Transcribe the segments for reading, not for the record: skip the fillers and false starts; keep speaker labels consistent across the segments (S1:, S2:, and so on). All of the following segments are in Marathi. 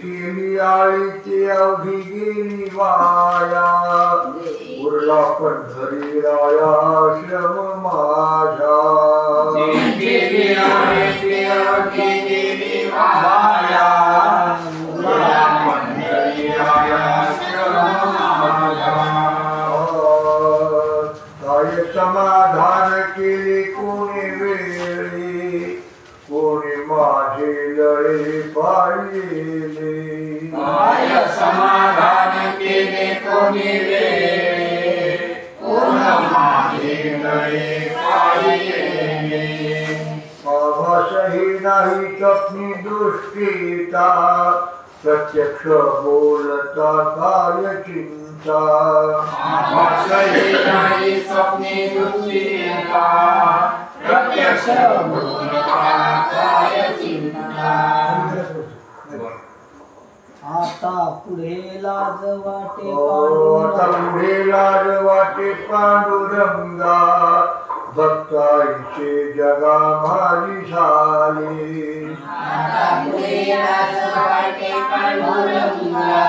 S1: केली आळीची अवघी गेली वाया उरला पंढरी राया श्रम माझा
S2: केली आळीची अवघी गेली वाया उरला पंढरी राया श्रम माझा
S1: काय समाधान केले कोणी वेळी कोणी माझे लळे पाळले
S2: काय समाधान केले कोणी वेळी कोण माझे लळे पाळले
S1: आभासही नाही स्वप्नी दृष्टीता प्रत्यक्ष बोलता काय चिंता
S2: आभासही नाही स्वप्नी दृष्टीता प्रत्यक्ष बोलता काय चिंता
S3: आता पुढे लाज वाटे
S1: आता पुढे लाज वाटे पांडुरंगा भक्तांचे जगा माझी झाली
S2: आता पुढे लाज वाटे पांडुरंगा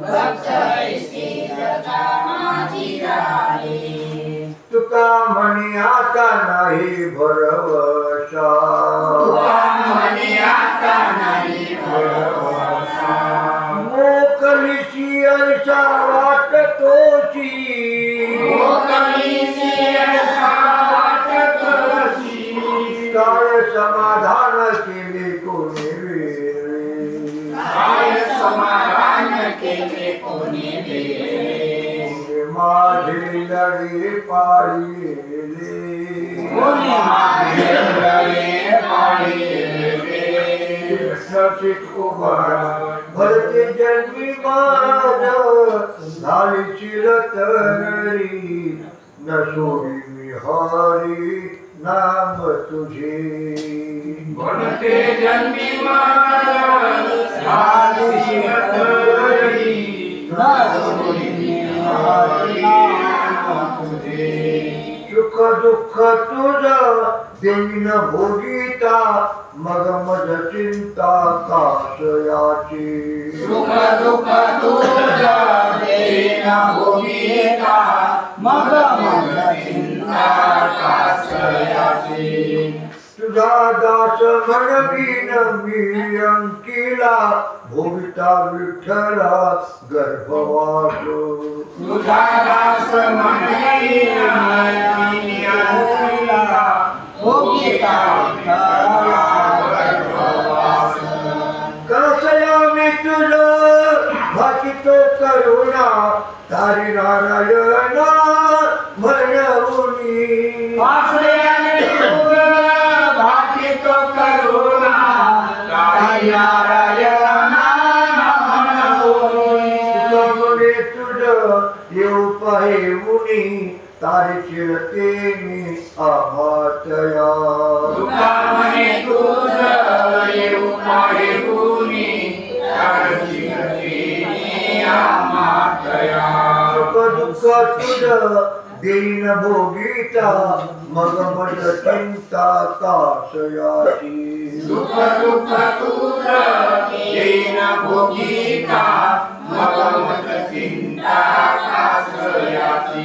S2: भक्तांचे जगा माझी झाली
S1: तुका म्हणे आता नाही भरवसा
S2: म्हणे आता नाही भरवसा
S1: मोकलीची अरसा वाटतोची
S2: मोकलीची अरसा वाटतोची
S1: काय समाधान केले कोणी वेळी
S2: काय समाधान केले कोणी वेळी
S1: माझे लढे पाळले
S2: कोणी माझे लढे पाळले
S1: सचित उभा भरते जन्मी माझ झाली चिरतरी न सोडी मी हरी नाम तुझे
S2: भरते जन्मी माझ झाली चिरतरी न सोडी हरी नाम तुझे
S1: सुख दुःख तुझ देईन भोगीता मग मज चिंता काशयाची
S2: सुख दुःख तुझा देईन भोगीता मग मज चिंता काशयाची
S1: तुझा दास म्हणवीन मी अंकिला भोगिता विठ्ठला गर्भवास
S2: तुझा दास म्हणवीन मी अंकिला भोगिता विठ्ठला गर्भवास
S1: कसया मी तुझ भाकितो करुणा तारी नारायणा म्हणूनी
S2: वासयाने तुझ भाकितो करुणा तारी नारायणा म्हणूनी
S1: तुझे तुझ येऊ पाहे मुनी तारी चिरते मी आभातया
S2: तुका म्हणे तुझ येऊ पाहे गुणी तारी चिरते आमातया
S1: सुख दुःख तुझ देईन भोगीता मग मज चिंता काशयाची
S2: सुख दुःख तुझ येईन भोगीता मग मज चिंता काशयाची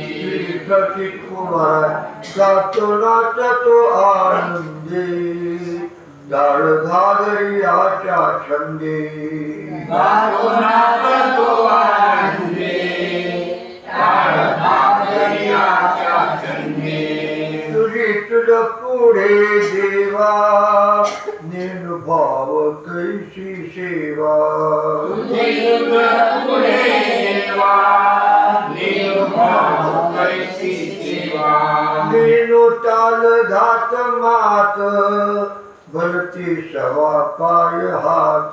S1: सचित कुमार गातो नाचतो आनंदी दाळ घागरियाच्या छंदे
S2: गारुणात तो आनंदे ताळ भागरियाच्या छंदे
S1: तुझी तुझ पुढे देवा निर्भाव कैसी सेवा
S2: तुझी तुझ पुढे देवा निर्भाव कैसी सेवा
S1: नेनो ताल घात मात भरती सवा पाय हात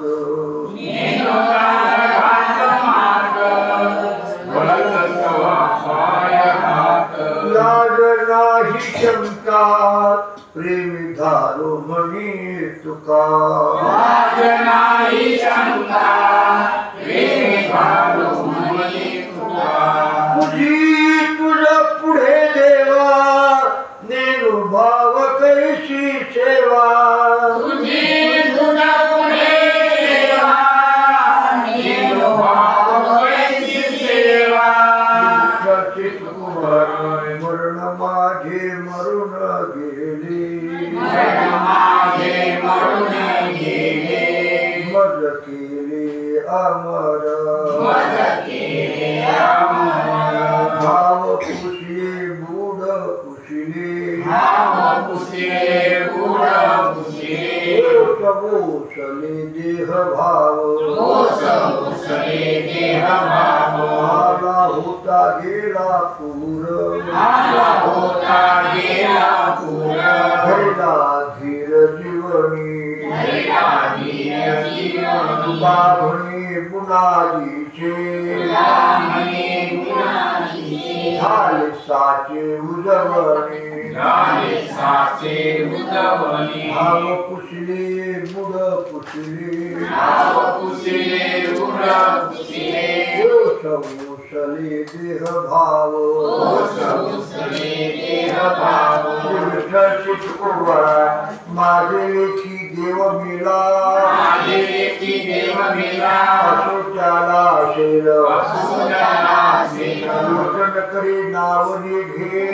S2: नेनो घात मात भरत सवा पाय हात
S1: लाज नाही शंका प्रेमी धारो म्हणी तुका
S2: लाज नाही शंका प्रेमी धारो म्हणी तुका
S1: तुझी तुझ पुढे देवा नेनु भाव कैसी सेवा
S2: तुझी तुझ पुढे देवा
S1: मज केले अमर भाव पुसले बुड पुसले ओसले देह भाव आला होता गेला पूर धरला धीर जीवनी बाभणी पुनाजीचे झाले साचे उजवणी भाव पुसले बुड पुसले ओसले देह भाव माझे लेखी देव मिला असो त्याला असेल लोचन करे नाव निघे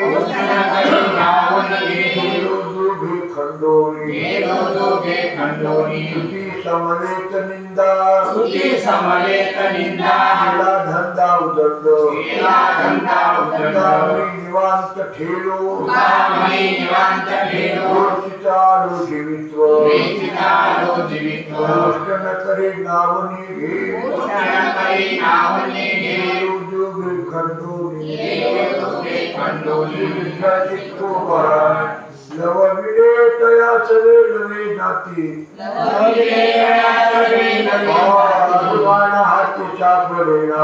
S1: खंडोनी तुझी समवेत निंदा केला धंदा उदंड निवांत ठेलो चालू जीवित्व लोचन करे नाव निघे खंडोनी लव मिळे तया सवे लवे जाती भगवान हाती सापडेना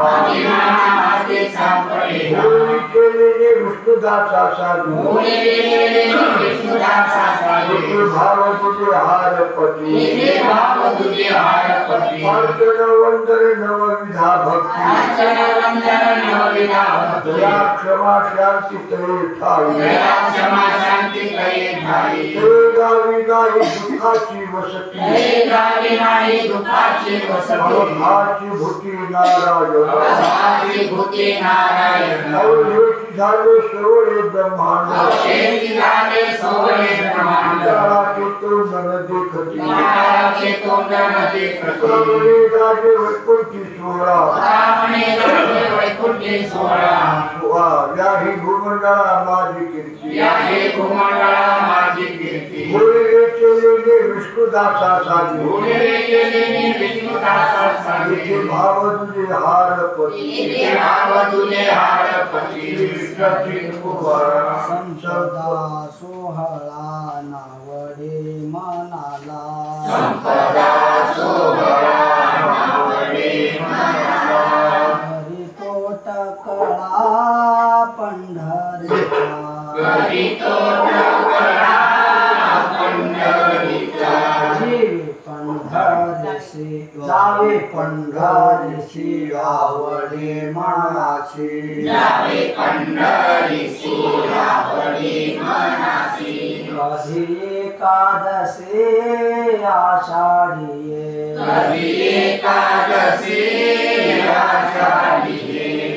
S1: होळी केलेले विष्णुदासा साधू भाव तुझे हारपती अर्चन वंदने नवविधा भक्ती दया क्षमा शांती तळे ठाई गावी नाही दुःखाची वसती भाची भूती नारायण अवधेशी झाले सोळे ब्रह्मांड राजे वैकुंठी सोहळा याही भूमंडळा माझी कीर्ती होळी केलेले विष्णुदासा साधू इथे भाव तुझे हारपती
S3: संपदा सोहळा नावडे मनाला हरी तो टकळा पंढरीचा जावे पंढरीसी आवडे मनासी कधी एकादशी आषाढीये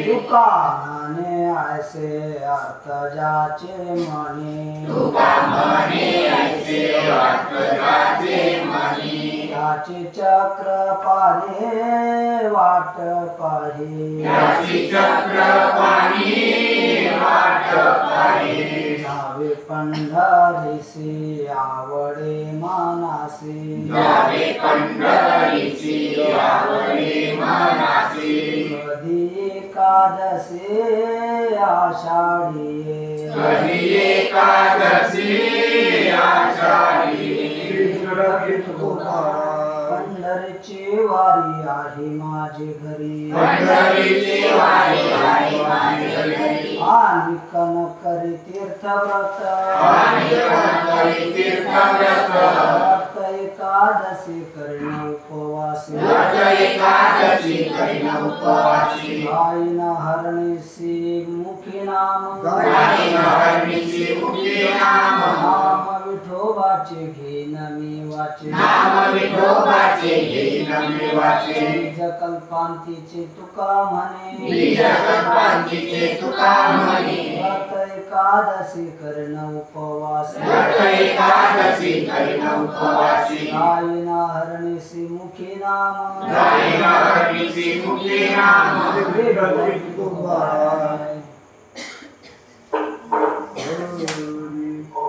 S3: दुकाने ऐसे अर्थ जाचे म्हणे याची चक्र पाने वाट पाही जावे पंढरीसी आवडे मनासी कधी एकादशी आषाढीये पंढरीची वारी आहे माझे घरी आणि कनकरी तीर्थव्रत एकादशी करीन उपवासी गायन हरणीसी मुखी नाम नाम विठो विठोबाचे घेन मी वाचे
S2: नाम विठोबाचे घेईन मी वाचे
S3: बीज कल्पांतीचे तुका म्हणे
S2: बीज कल्पांतीचे तुका म्हणे
S3: व्रत एकादशी करण उपवास
S2: व्रत एकादशी करीन उपवासी
S3: गायना हरणीसी मुखी नाम
S2: गायन हरणीसी मुखी नाम
S1: विठ्ठल तुकोबारा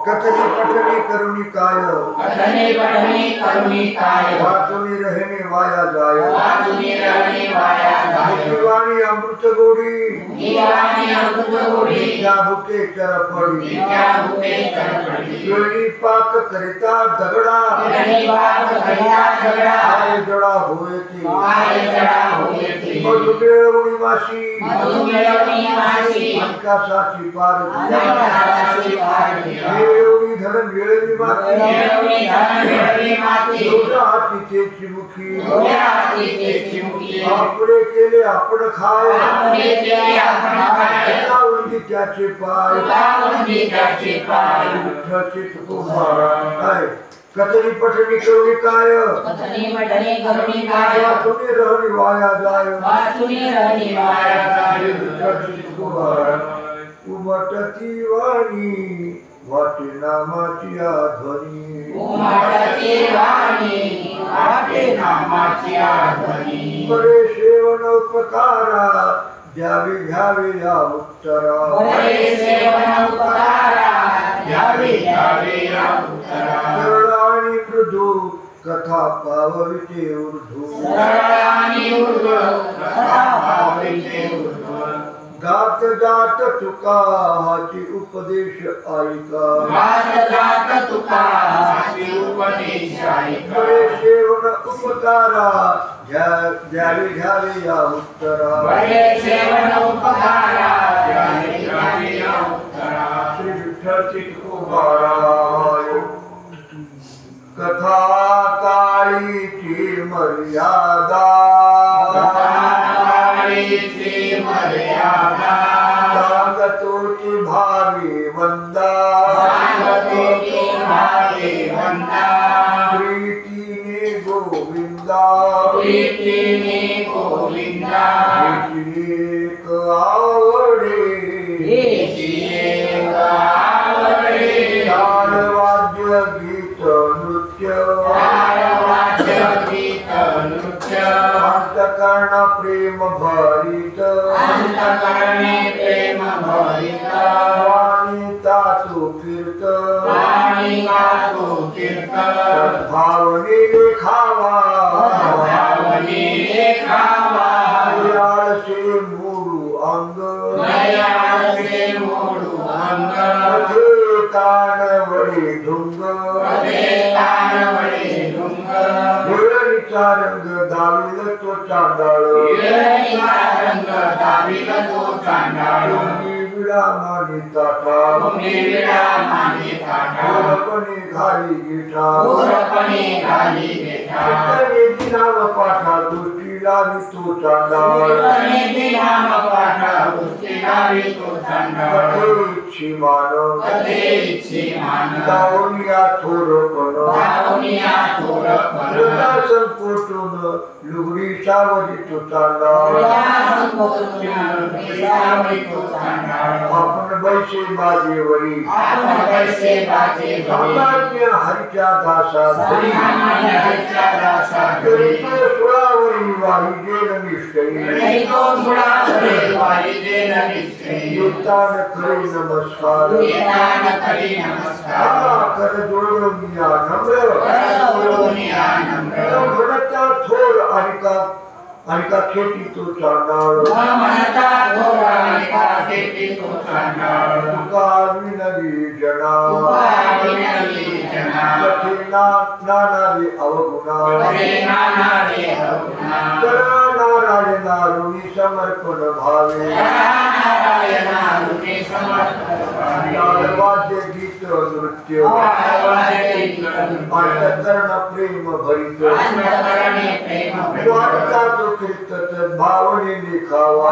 S1: कथनी पठनी करुणी काय
S2: कथने पठने करुणी काय
S1: वाचुनी रहने वाया जाय
S2: वाचुनी रहने वाया जाय
S1: जीवानी अमृत गोडी
S2: जीवानी अमृत गोडी
S1: त्या भुके चर पडी
S2: त्या भूते चरपडी
S1: वेळी पाक करिता दगडा
S2: रही बात करिया झगडा
S1: काय जडा होय ती
S2: काय जडा होय ती
S1: मधुमेळवणी माशी
S2: मधु मिळवणी मासी
S1: अंकाशाची पार
S2: अनंताची पारधी
S1: वेळवणी धन मिळवणी माती
S2: मिळवणी धन मिळवणी माती
S1: दोघा हातीचे चिमुखी
S2: उभ्या हातीचे चिमुकली
S1: आपले केले आपण खाय
S2: आपले केले आपण खाय
S1: त्यावंदी त्याचे पाय
S2: लावून त्याचे पाय
S1: विठ्ठलचे तुकोबारा काय कथनी पठनी करुणी काय
S2: कथनी पठने करुणी काय
S1: वाचुनी रहनी वाया जाय
S2: वाचुनी रहनी वाया जाय
S1: विठ्ठलचे तुकोबारा उमटती वाणी वाटे नामाची आध्वनी
S2: उमटती वाणी वाटे नामाची आठवणी
S1: बरे सेवन उपकारा द्यावे घ्यावे या उत्तरा
S2: बरे सेवन उपकारा घ्यावे घ्यावे या उत्तरा
S1: सरळ आणि मृदू कथा पावविते उर्धू
S2: सरळ आणि उर्ध्व कथा पावते उर्ध्व
S1: गात गात तुका हाची उपदेश ऐका
S2: गात गात तुका हाची उपदेश ऐका
S1: बरे सेवन उपकारा द्यावे घ्यावे या उत्तरा
S2: बरे सेवन उपकारा घ्यावे घ्यावे या उत्तरा
S1: श्री विठ्ठलची तुकोबारा कथा काळीची मर्यादा
S2: काळीची मर्यादा
S1: सांगतोची भावी वंदा
S2: सांगतोची भावी वंदा
S1: प्रीतीने गोविंदा
S2: प्रीतीने गोविंदा
S1: एक आवडे
S2: हेची एक आवडे
S1: तालवाद्य गीत नृत्य
S2: तालवाद्य गीत नृत्य
S1: अंतकर्ण प्रेम भरित
S2: अंतकरणे प्रेम भरित
S1: वाणी तातु कीर्त
S2: वाणी गातो कीर्तन
S1: भावनेने खावा
S2: भावनी लेखावा
S1: दयाळचे मूळू अंग
S2: दयाळचे मोडू अंग
S1: मध्ये ताणवळे ढुंग
S2: मध्ये ताणवळे ढुंग
S1: हिरणीचा रंग दाविल तो चांदाळ
S2: हिरणीचा रंग दाविल तो चांडाळ
S1: विडा मानी ताठा
S2: तुम्ही विडा मागे काटा
S1: गोरपणे घाली गिठा
S2: गोरपणे घाली बेटा
S1: चित्तने दिनाव पाठा दृष्टी लावी तो चांदाळ
S2: विठ्ठले दिनाम पाठा गोष्टी लावी तो चांडाळ
S1: कथेची मानव
S2: कथे इच्छी मान
S1: दावनिया थोरपण
S2: दावनिया थोरपण
S1: हृदया संकोचून लुगडी सावरी तो चांदाळ आपण बैसे बाजेवरी
S2: आपण पैसे बाजे
S1: सामान्य हरिच्या दासात करीत सुळावरी वाहिजेल निष्ठई युक्तान करी नमस्कार कर जोडूनिया नम्र म्हणता थोर आणि का खेती तो चांदाळ तुका विनवी जना कथेना नानावे अवगुणा करा नारायणारुणी समर्पण भावे वाद्य गीत नृत्य अंतकरण प्रेम भरित वाटता तो कीर्तत भावनेने खावा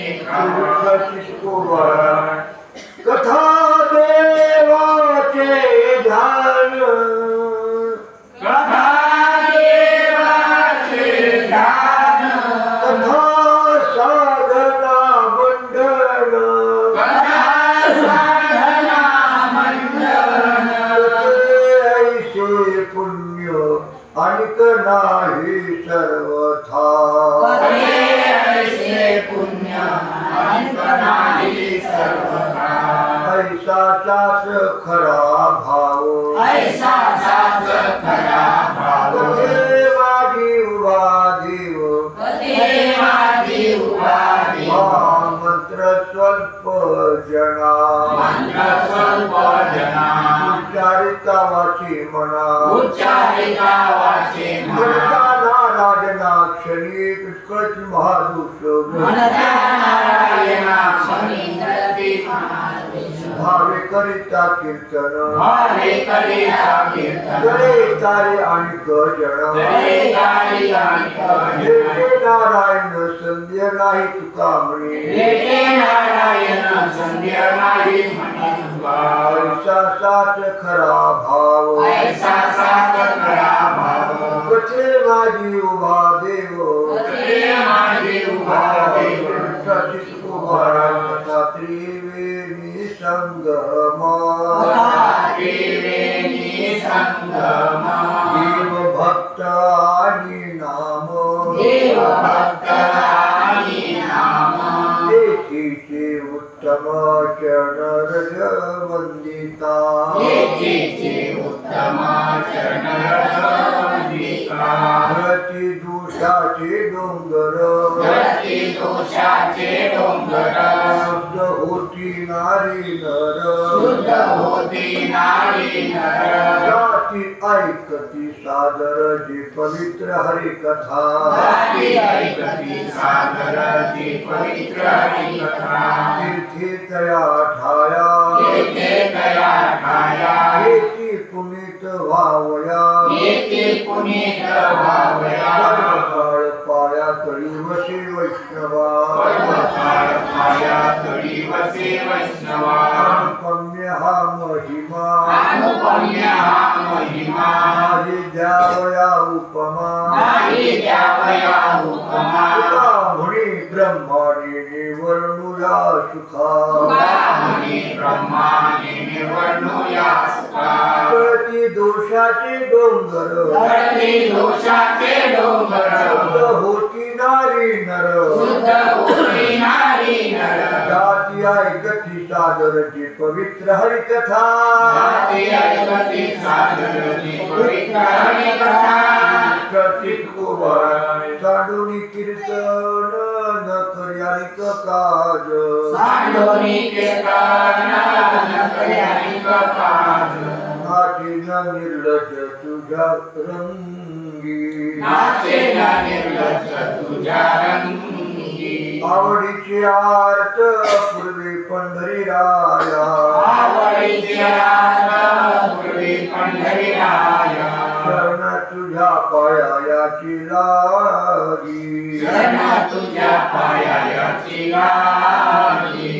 S1: विठ्ठलची तुकोबारा कथा देवाचे ध्यान
S2: कथा देवाचे ध्यान
S1: कथा साधना मंडन
S2: कथा साधना मंडन
S1: ऐसे पुण्य अनिक नाही सर्वथा
S2: ऐसे पुण्य अनिक नाही सर्वथा
S1: ऐसा साच खरा भाव
S2: ऐसा साच खरा भाव
S1: कथे माझी उभा देव
S2: देवादी उपाधी
S1: हा मंत्र स्वल्प जना
S2: मंत्र स्वल्प जना
S1: उच्चारिता वाची म्हणा
S2: उच्चारिता वाचे
S1: म्हणता नारायणाक्षरी पुष्कळ महादुष
S2: म्हणता नारायणा क्षमी
S1: भावे करिता कीर्तन
S2: भावे करिता कीर्तन
S1: करे तारे आणि जन
S2: करे गाई आणि
S1: भेटे नारायण संध्य नाही तुका म्हणे
S2: भेटे नारायण संध्या नाही म्हणे
S1: ऐसा साच खरा भाव
S2: ऐसा साच खरा भाव
S1: कथे माझी उभा देव
S2: कथे माझी उभा देव
S1: सचित उभा त्रिवेणी संगम
S2: त्रिवेणी संगम
S1: देव भक्त आणि नाम
S2: देव भक्त आणि नाम
S1: एकीचे उत्तम चरण रज वंदिता
S2: एकीचे उत्तम चरण वंदिता
S1: धरती दोषाचे डोंगर
S2: धरती दोषाचे डोंगर
S1: शुद्ध होती नारी नर
S2: शुद्ध होती नारी नर
S1: जाती ऐकती सादर जी पवित्र हरिकथा
S2: गाती ऐकती सादर ती पवित्र हरिकथा
S1: तीर्थे तया ठाया
S2: येथे तया ठाया
S1: येती पुनीत व्हावया
S2: येथे पुनीत भावया
S1: काळ पाया तळी वसे वैष्णवा
S2: पर्वताळ पाया तळी वसे वैष्णवा
S1: अनुपम्य हा महिमा
S2: अनुपम्य हा महिमा
S1: नाही द्यावया उपमा
S2: नाही द्यावया उपमा
S1: तुका म्हणी ब्रह्माने निवर्णुया सुखा
S2: तुकामणी ब्रह्माने निवर्णुया सुखा
S1: कळती दोषाचे डोंगर
S2: धरती दोषाचे डोंगर
S1: शुद्ध होती नारी नर
S2: शुद्ध होती नारी नर
S1: जाती ऐकती सादरची पवित्र हरिकथा
S2: गाती ऐकती सादरची पवित्र हरिकथा
S1: चर्चित उभा साडूनी कीर्तन न कर्यानिक काज
S2: सांडोनी कीर्तन न कर्यानिक काज
S1: नाची न निर्लज तुझ्या रंगी
S2: नाचे न निर्लज्ज तुझ्या रंगी
S1: आवडीची आर्त पूर्वी पंढरी राया
S2: आवडीची आनंद पूर्वी पंढरीराया
S1: शरण तुझ्या पायाची लागी
S2: शरण तुझ्या पायाची लागी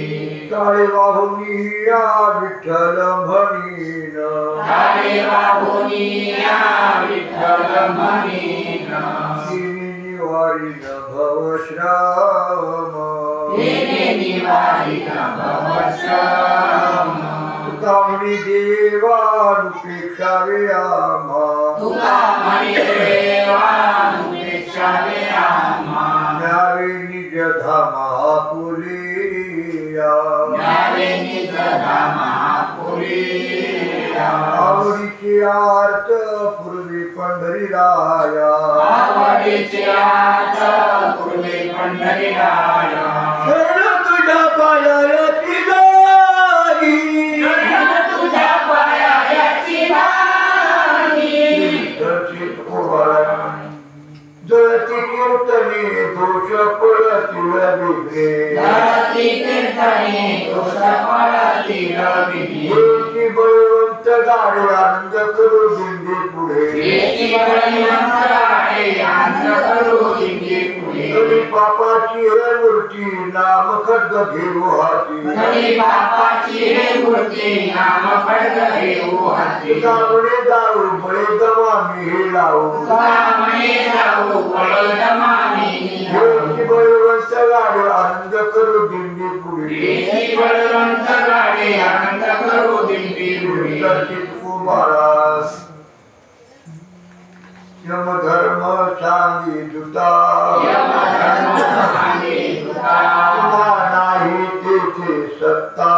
S1: काळे वाहुनी या विठ्ठल म्हणीन
S2: काळे वाहुनी या विठ्ठल म्हणीन
S1: तिने निवारीन भवश्रम
S2: तेने निवारित भवश्रम
S1: तुकामणी देवानुपेक्षावे आम्हा
S2: तुका म्हणे देवानुपेक्षावे आम्हा
S1: न्यावे निज धामा पुलिया
S2: न्यावे निज धामा पुरिया
S1: आवडीची आर्त पूर्वी पंढरी राया
S2: आवडीचे आत पूर्वी पंढरीराया
S1: शरण तुझ्या पायाची लागी
S2: शरण तुझ्या पायाची लागी
S1: दर्शित उभा जळती कीर्तने दोष पळतील बिघे
S2: धरती कीर्तने दोष पळतील बिघे
S1: येती बळवंत गाडे आनंद करू दिंडी पुढे
S2: येती बळवंत गाडे आनंद करू दिंडी पुढे
S1: कधी पापाची बापाची हे मूर्ती नाम खड्ग घेऊ हाती
S2: हरी बापाची हे मूर्ती नाम खड्ग घेऊ हाती
S1: कामणे जाऊ बळे दमामी हे लावू
S2: कामणे जाऊ बळे दमामी
S1: देवकी बळवंत गाडे आनंद करू दिंडी पुढे
S2: देवी बळवंत गाडे आनंद करू दिंडी पुढे
S1: दर्शित कुमारास यम धर्म सांगी दुता
S2: यमधर्म सांगितला
S1: तुम्हा नाही तेथे सत्ता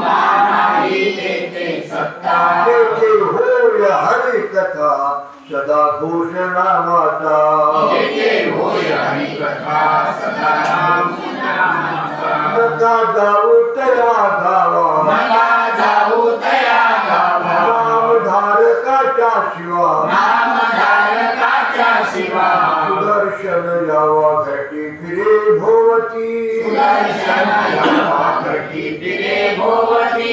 S2: नाही तेथे सत्ता
S1: तेथे होय हरी कथा सदा घोषणा माता
S2: तेथे होय हरी कथा सदा नाम नामाचा
S1: नका जाऊ तया गावा
S2: नका जाऊ तया गावा
S1: नामधारकाच्या शिवा
S2: नामधारकाच्या शिवा
S1: सुदर्शन यावा घटी फिरे भोवती
S2: सुदर्शन यावा घटी फिरे भोवती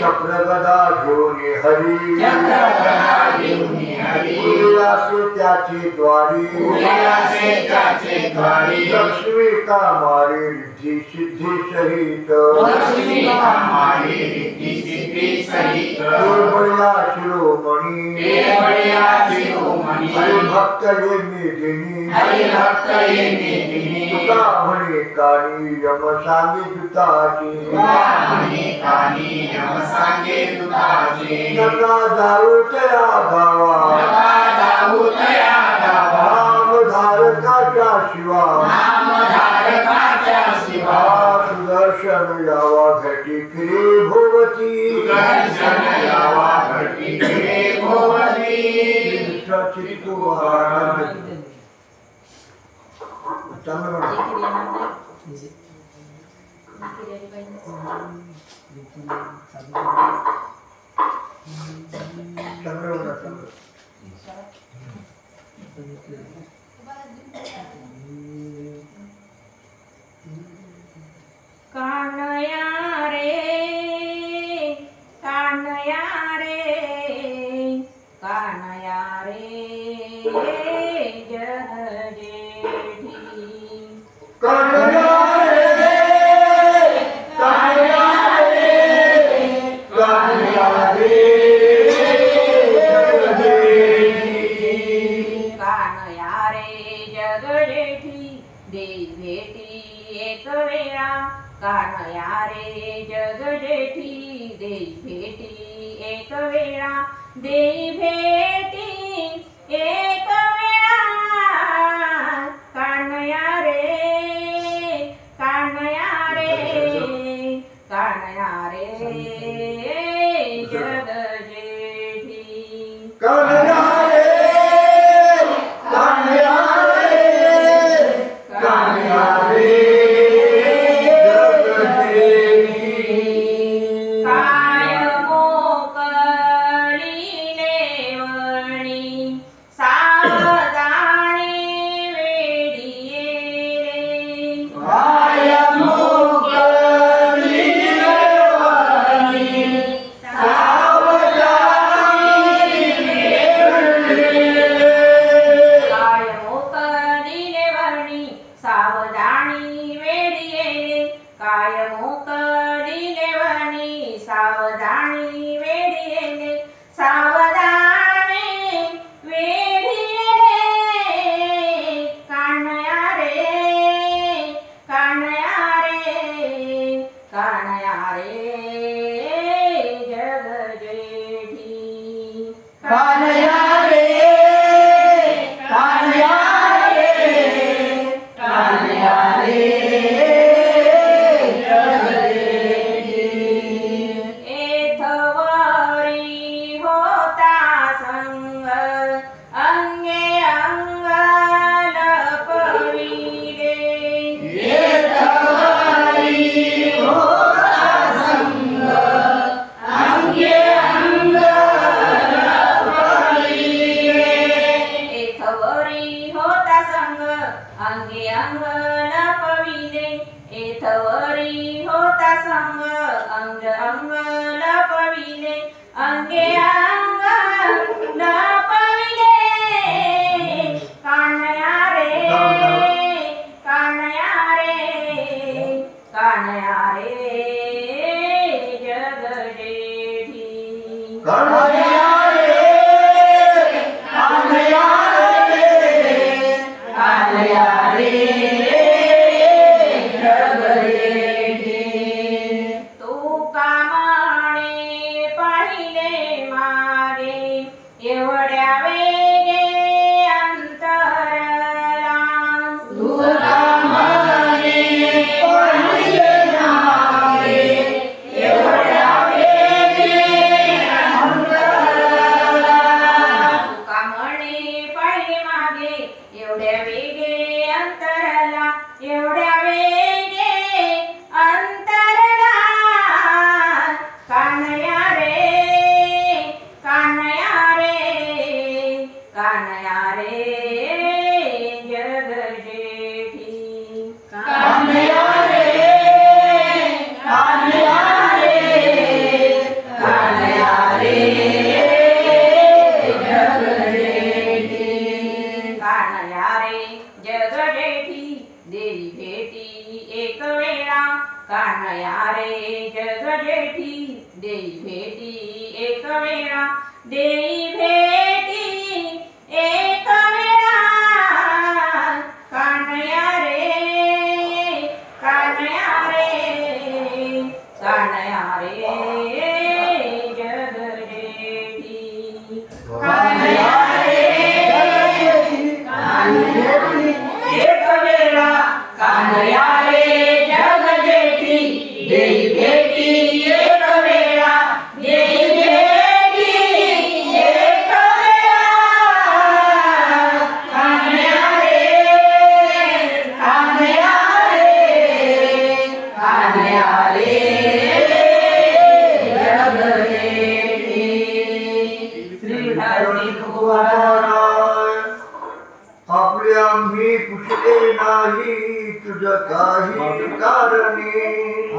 S1: चक्रगदा घेऊन हरी
S2: चक्रगदा घेऊन हरी
S1: उदयासे त्याची द्वारी
S2: उदयासे त्याचे द्वारी
S1: लक्ष्मी कामारी रिद्धी सिद्धी सहित
S2: लक्ष्मी कामारी रिद्धी सिद्धी सहित
S1: बळया शिरोमणी
S2: देवळ्या शिरोमणी
S1: हरिभक्त येणे देणी
S2: हरिभक्त येणे दिनी
S1: तुका म्हणे कानी यम सांगे तुताची
S2: तुकाने कानी यम सांगे तुताचे
S1: नका जाऊ तया गावा
S2: नका जाऊ तया गावा
S1: नामधारकाच्या शिवा
S2: नामधारकाच्या शिवा
S1: सुदर्शन यावा घटी फिरे भोवती
S2: सुदर्शन यावा घटी फिरे भोवती
S1: विठ्ठलाची तू आराधना. चांगलं म्हणा. चांगलं म्हणा, चांगलं.
S4: कानया रे कानया रे कानया रे जगजेठी
S1: कानया रे, कानया रे, कानया रे, जगदेवी.
S4: कानया रे जगजेठी देई भेटी एक वेळा कानया रे जगजेठी देई भेटी एक वेळा देई भेटी एक वेळा कानया रे कानया रे कानया रे जगजेठी
S1: कानया रे, कानया रे, कानया रे, जगदेवी.
S4: काय मोकळीने वणी सावधानी वेडीये रे
S1: काय मोकळी वाणी, सावधानी वेडीये.
S4: काय मोकळीने वणी सावधानी वेडीये रे काय मोकळीने वणी सावधानी वेडीये रे सावधानी वेडीये रे कानया रे कानया रे कानया रे जगजेठी
S1: कानया रे, कानया रे, कानया रे, जगदेवी.
S4: एथवरी होता संग अंगे अंग लपविले
S1: येथवरी होता संग, अंगे अंग लपविले.
S4: एथवरी होता संग अंगे अंग लपविले एथवरी होता संग अंग अंग लपविले अंगे अंग लपविले कानया रे कानया रे
S2: कानया रे जग जेठी
S4: तुका म्हणे पाहिले मागे एवढ्या वेगे अंतरला
S2: तुका म्हणे पाहिले मागे एवढ्या वेगे अंतरला
S4: तुका म्हणे पाहिले मागे एवढ्या वेगे अंतरला एवढ्या वेगे अंतरला कानया रे कानया रे कानया रे जग जेठी
S2: कानया रे कानया रे कानया रे जग जेठी
S4: कानया रे जग जेठी देई भेटी एक वेळा कानया रे जग जेठी देई भेटी एक वेळा देई भेटी एक वेळा कानया रे कानया रे कानया रे जग जेठी
S2: कानया रे एक वेळा कानया रे जग जेठी देई भेटी एक वेळा देई भेटी एक वेळा कानया रे कानया रे कानया रे जग जेठी श्री हरी
S1: आपल्या मी पुसले नाही तुझ काही कारणे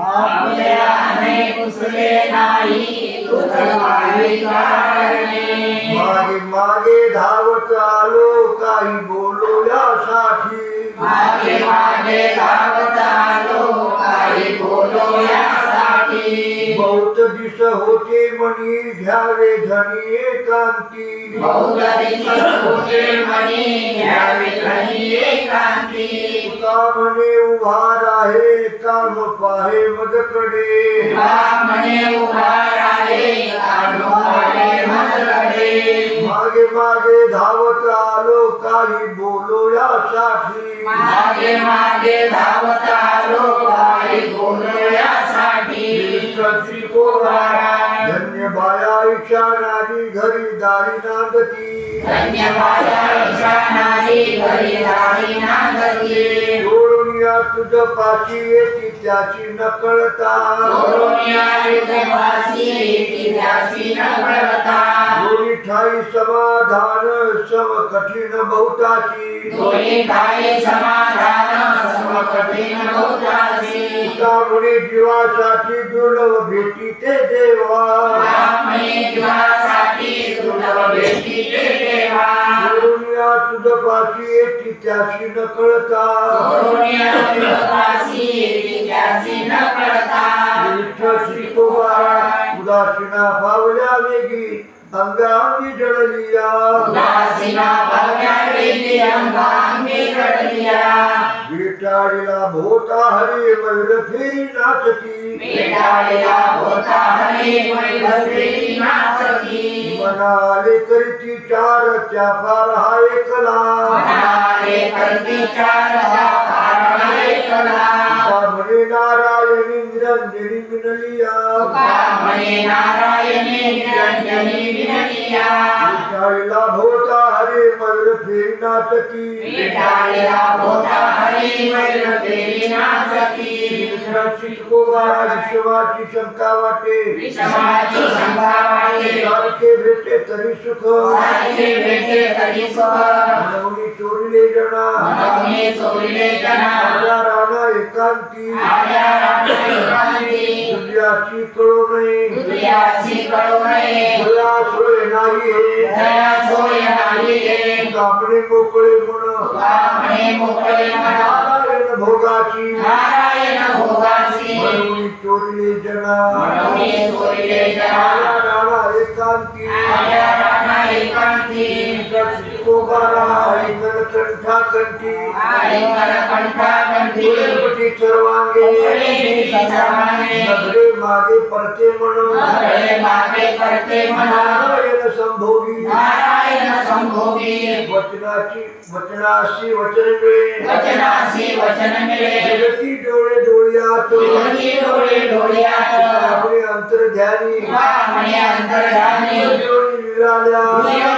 S2: आपल्याने पुसले नाही तुझं काही कारणे
S1: मागे मागे धावत आलो काही बोलो यासाठी
S2: मागे मागे धावत आलो काही बोलो यासाठी
S1: बहुत दिस होते मनी घ्यावे धनी एकांती
S2: बहुत दिवस होते म्हणी घ्यावे घरी एकांती
S1: तुका म्हणे उभार आहे काम पाहे मजकडे
S2: तुका म्हणे उभा राहे काढू पाहे मजकडे
S1: मागे मागे धावत आलो काही बोलो यासाठी
S2: मागे मागे धावत आलो काही बोलो यासाठी
S1: श्री कोरा धन्य बाया इच्छा नारी घरी दारी नांदती
S2: धन्यवादा ईशानारी घरी राही नांदती
S1: सोडून या तुझ पाची येती त्याची नकळता
S2: सोडून युद्धवासी ती त्याची न कळता
S1: दोन्ही ठाई समाधान सम कठीण बहुताची
S2: दोन्ही ठाई समाधान सम कठीण बहुताची
S1: तुका म्हणे जीवासाठी दुर्लभ भेटी ते देवा
S2: म्हणे जीवासाठी दुर्लभ भेटी ते देवा
S1: सोडून या तुझ पाची येती त्याची नकळता
S2: सोडून युद्धवासी ती त्याची न कळता
S1: विठ्ठल श्री कोबारा उदासीना पावल्या वेगी अंगांगी जळलिया
S2: उदासीना पावल्या वेगी अंगांगी जळलिया
S1: विटाळीला भोता हरी मयूर फेरी नाचती
S2: वेडाळीला होता हरी मयूर फेरी नाचती
S1: मनाले करीती चार त्या फार हा एकला
S2: मनाले करती चार हा एकला
S1: म्हणे नारायणी निरंजनी मिनलिया
S2: म्हणे नारायणी निरंजनी विनलिया
S1: विटाळीला भोता हरी मयूर फेरी नाचती
S2: वेडाळीला होता हरी मयूर फेरी नाचती
S1: विठ्ठल कोबारा विश्वाची शंका वाटे
S2: विषमाची शंका वाटे
S1: सारखे भेटे तरी सुख
S2: सारखे भेटे तरी सुख
S1: मनवणी चोरिले जना
S2: मनवणे चोरले जना
S1: आल्या राणा एकांती
S2: आल्या राणी एकांती
S1: दुर्याची कळू नये
S2: दुर्यासी कळू नये
S1: दया सोय नाही हे
S2: दया सोय नाही हे
S1: कापणे मोकळे म्हण
S2: म्हणे मोकळे म्हणा
S1: नारायण भोगाची
S2: नारायण भोगासी
S1: मनवणी चोरिले जना
S2: मनवणे चोरले जना
S1: आल्या राणा एकांती
S2: आल्या राणा एकांती
S1: कोबारा कंठा कंठी
S2: आलिंगन कंठाकंठी
S1: पुढे सर्वांगे नगरे मागे परते म्हणून
S2: नगरे मागे परते म्हणा
S1: नारायण संभोगी
S2: नारायण संभोगी
S1: वचनाशी वचन मिळे
S2: वचनासी वचन मिळे
S1: जगती डोळे डोळ्यात
S2: जगती डोळे डोळ्यात
S1: आपले अंतर्ध्यानी
S2: वामने अंतर्धानी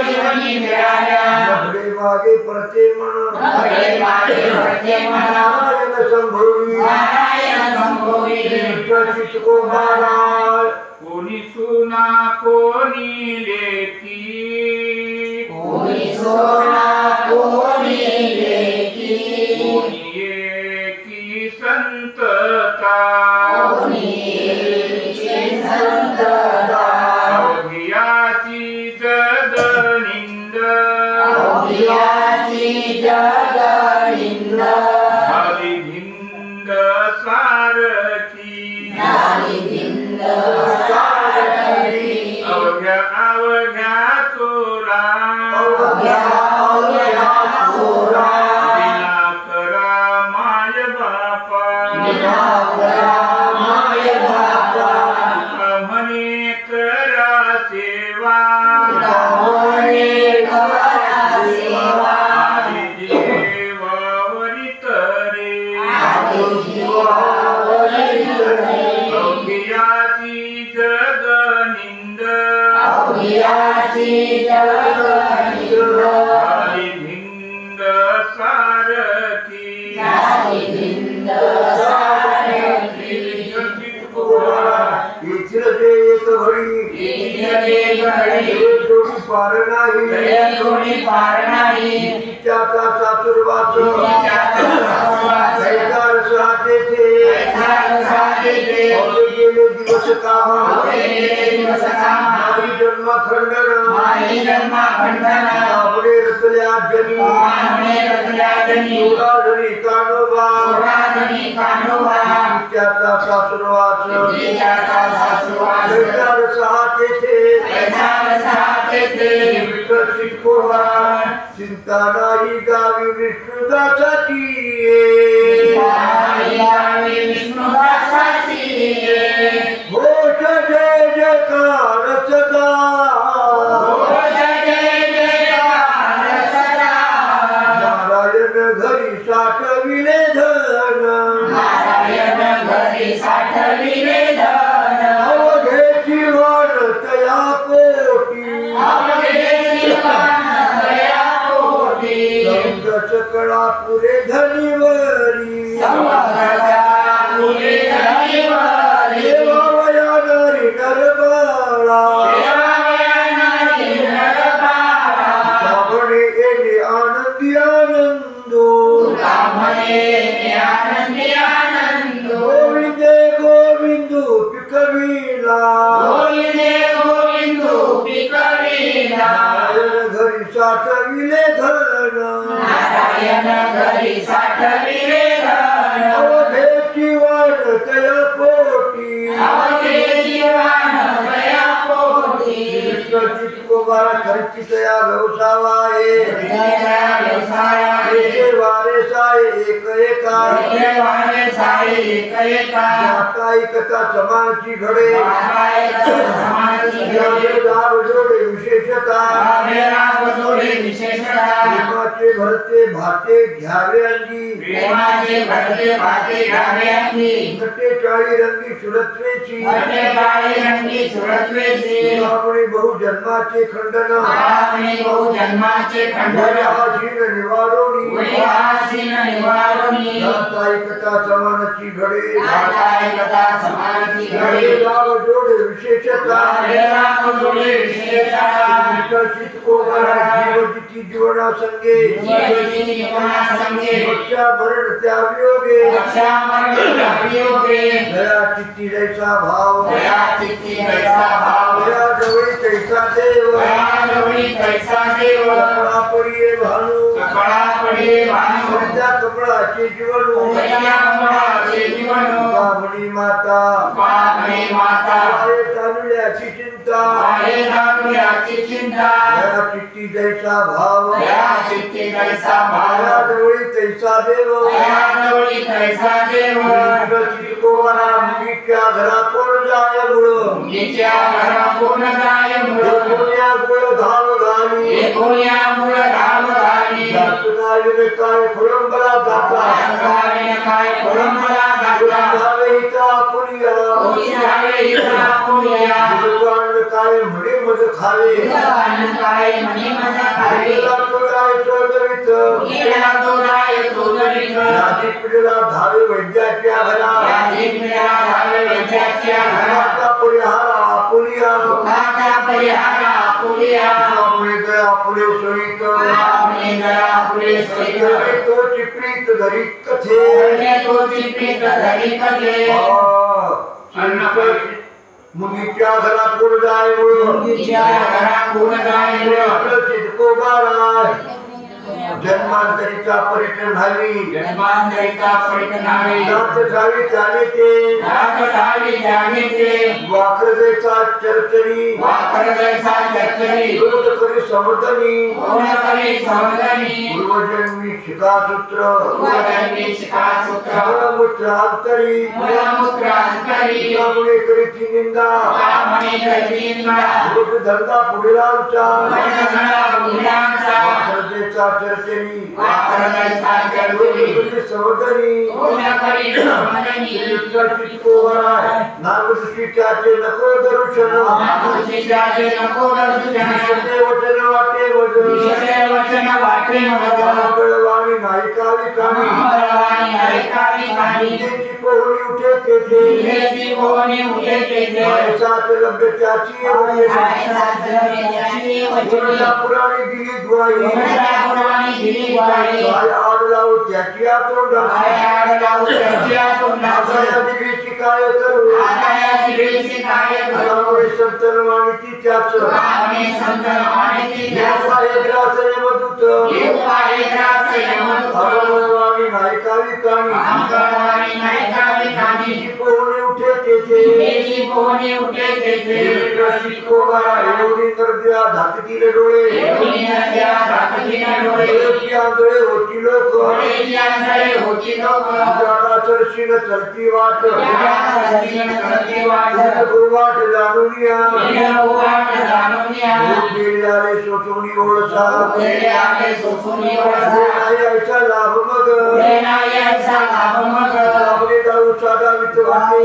S2: जीवनी मिळाल्या
S1: नगरे मागे परते म्हणून
S2: नगरे मागे परते म्हणा
S1: नारायण संभोगी
S2: नारायण संभोगी
S1: विठ्ठल महाराज
S5: कोणी सुना कोणी लेकी
S2: कोणी सोना कोणी लेकी
S5: कोणी एकी संतता
S2: कोणी संतता
S5: अवघियाची जगनिंद
S2: अवघियाची जगनिंद
S5: हरिभिंद सारखी
S2: नारीभिंद
S5: अवघ्या अवघ्या चोरा
S2: अवघ्या चोरा
S5: दिनाकरा माय बापा
S2: माय बापा
S5: म्हणे करा सेवा
S2: म्हणे करा सेवा
S5: आदि देवावरी तरे अवघियाची जगनिंद
S2: अवघियाची जगनिंद
S5: हरिभिंद सारखी
S2: नारीभिंद सारखी
S1: येथील ते एक घडी जोडी पार नाही
S2: कोणी पार नाही
S1: त्याचा चातुर्वास कैकार साधेचे गेले दिवस कामा माई जन्म खंडन आपले रचल्या जनी जोडाधनी कानोबा त्याचा सासुरवास कैकार साधेचे विकसित कोवा चिंता नाही गावी विष्णुदासाठी घोष जय जयकार सदा नारायण घरी साठविले धन अवघेची वाण तया पोटी सकळा पुरे धनिवरी देवावया नरी नरबाळा श्रावणे येणे आनंदी आनंदो गोविंदे गोविंदू पिकविला नारायण घरी साठविले धन अवघेची वाण तया पोटी चित्कोबारा खर्ची तया व्यवसावाये वारे साय एक एका कथा समानची घडे जोडे विशेषता प्रेमाचे भरते भाते घ्यावे अंगी कटे टाळी रंगी सुरत्वेची आपणे बहुजन्माचे खंडन आशीन निवारोणी कथा समानची घडे जोडे विशेषता विकसित जीवजिती जीवना संगे रक्षा मरण त्यावियोगे दया चित्ती जैसा भाव दया जवळी कैसा देव कपडा पडिये भानू त्या कपडाचे जीवनू ब्राह्मणी माता तांदुळ्याची चिंता चिंता
S2: आहे ना तुझ्याची चिंता
S1: या चित्ती जैसा भाव
S2: या चित्ती कैसा भाव
S1: या जवळी तैसा देव
S2: या जवळी कैसा देव
S1: चिकोबारा मुलीच्या घरा कोण जाय मुळ
S2: मुलीच्या घरा कोण जाय मुळ
S1: कोण्या गुळ धाव घाली
S2: कोण्यामुळे धाव घाली
S1: जातकालीने काय फुलंबला जाता
S2: काय परंपरा
S1: धावे इथं आपुलिया भगवान काय म्हणे मज खावे
S2: काय म्हणे माझा खाली
S1: गेला तो राय चौधरीत
S2: गेला तो राय चौधरीत
S1: नादी पिढीला धावे वैद्याच्या घरा
S2: वैद्याच्या
S1: घराचा परिहारा आपुलिया
S2: घराचा परिहार आपुलिया
S1: आपले गया आपले सोयीत
S2: आपले गया पुढे सोयीत
S1: तो चिपरीत धरी कथे
S2: तो चिपीत धरी कले
S1: मुंगीच्या घरा कोण जाय
S2: मुंगीच्या घरा कोण जाय
S1: चितको बारा जन्मांतरीचा पर्यटन झाली
S2: जन्मांतरिका परिणामी
S1: नाथ झाली त्याने ते
S2: जाणे ते
S1: वाक्रदेचा चरचरी
S2: वाकर जैसा चर्चरी
S1: दूध करी समदनी
S2: कोण करे समजणी
S1: पूर्वजन्मी शिखासूत्र
S2: पूर्वजन्मी शिखासूत्र
S1: मूलमूत्र अंतरी
S2: मूलमूत्र अंतरी
S1: त्यामुळे करीची निंदा
S2: कामणे करीना
S1: दूध धंदा पुढीलांचा
S2: वर्णना मुलांचा
S1: वाक्रदेचा चरचरी
S2: वाकर जैसा
S1: दूध
S2: चर्चरी
S1: करी समदनी
S2: कोण करे समजणी
S1: नागदृष्टीचे नको दर्शन
S2: आमुषिकाचे नको दर्शन
S1: वचन वाटे
S2: विषय वचन वाटे
S1: मंगळवाणी नायिकावी कामी
S2: मंगळवाणी ऐकावी काढी
S1: त्याची पोहणी उठे तेथे
S2: विलेची कोणी उठे तेथे
S1: सात लभ्य त्याची पुराणी दिली द्वाई
S2: पुराणी दिली ग्वाही
S1: काय आड लावू त्याची आतोंडा दिलीची काय करू त्यामुळे संतनवाणी तिच्याच ग्रास यमदूत अमरवाणी नायकावी कामी पोहणे उठे तेथे एवढी नरद्या धाकटीले डोळे आंधळे होती लोक चरशीन चलती वाट वाट जाणून या गेल्याने शोषवणी ओळसा ऐसा लाभ मग आपले जाऊ साधा विचारते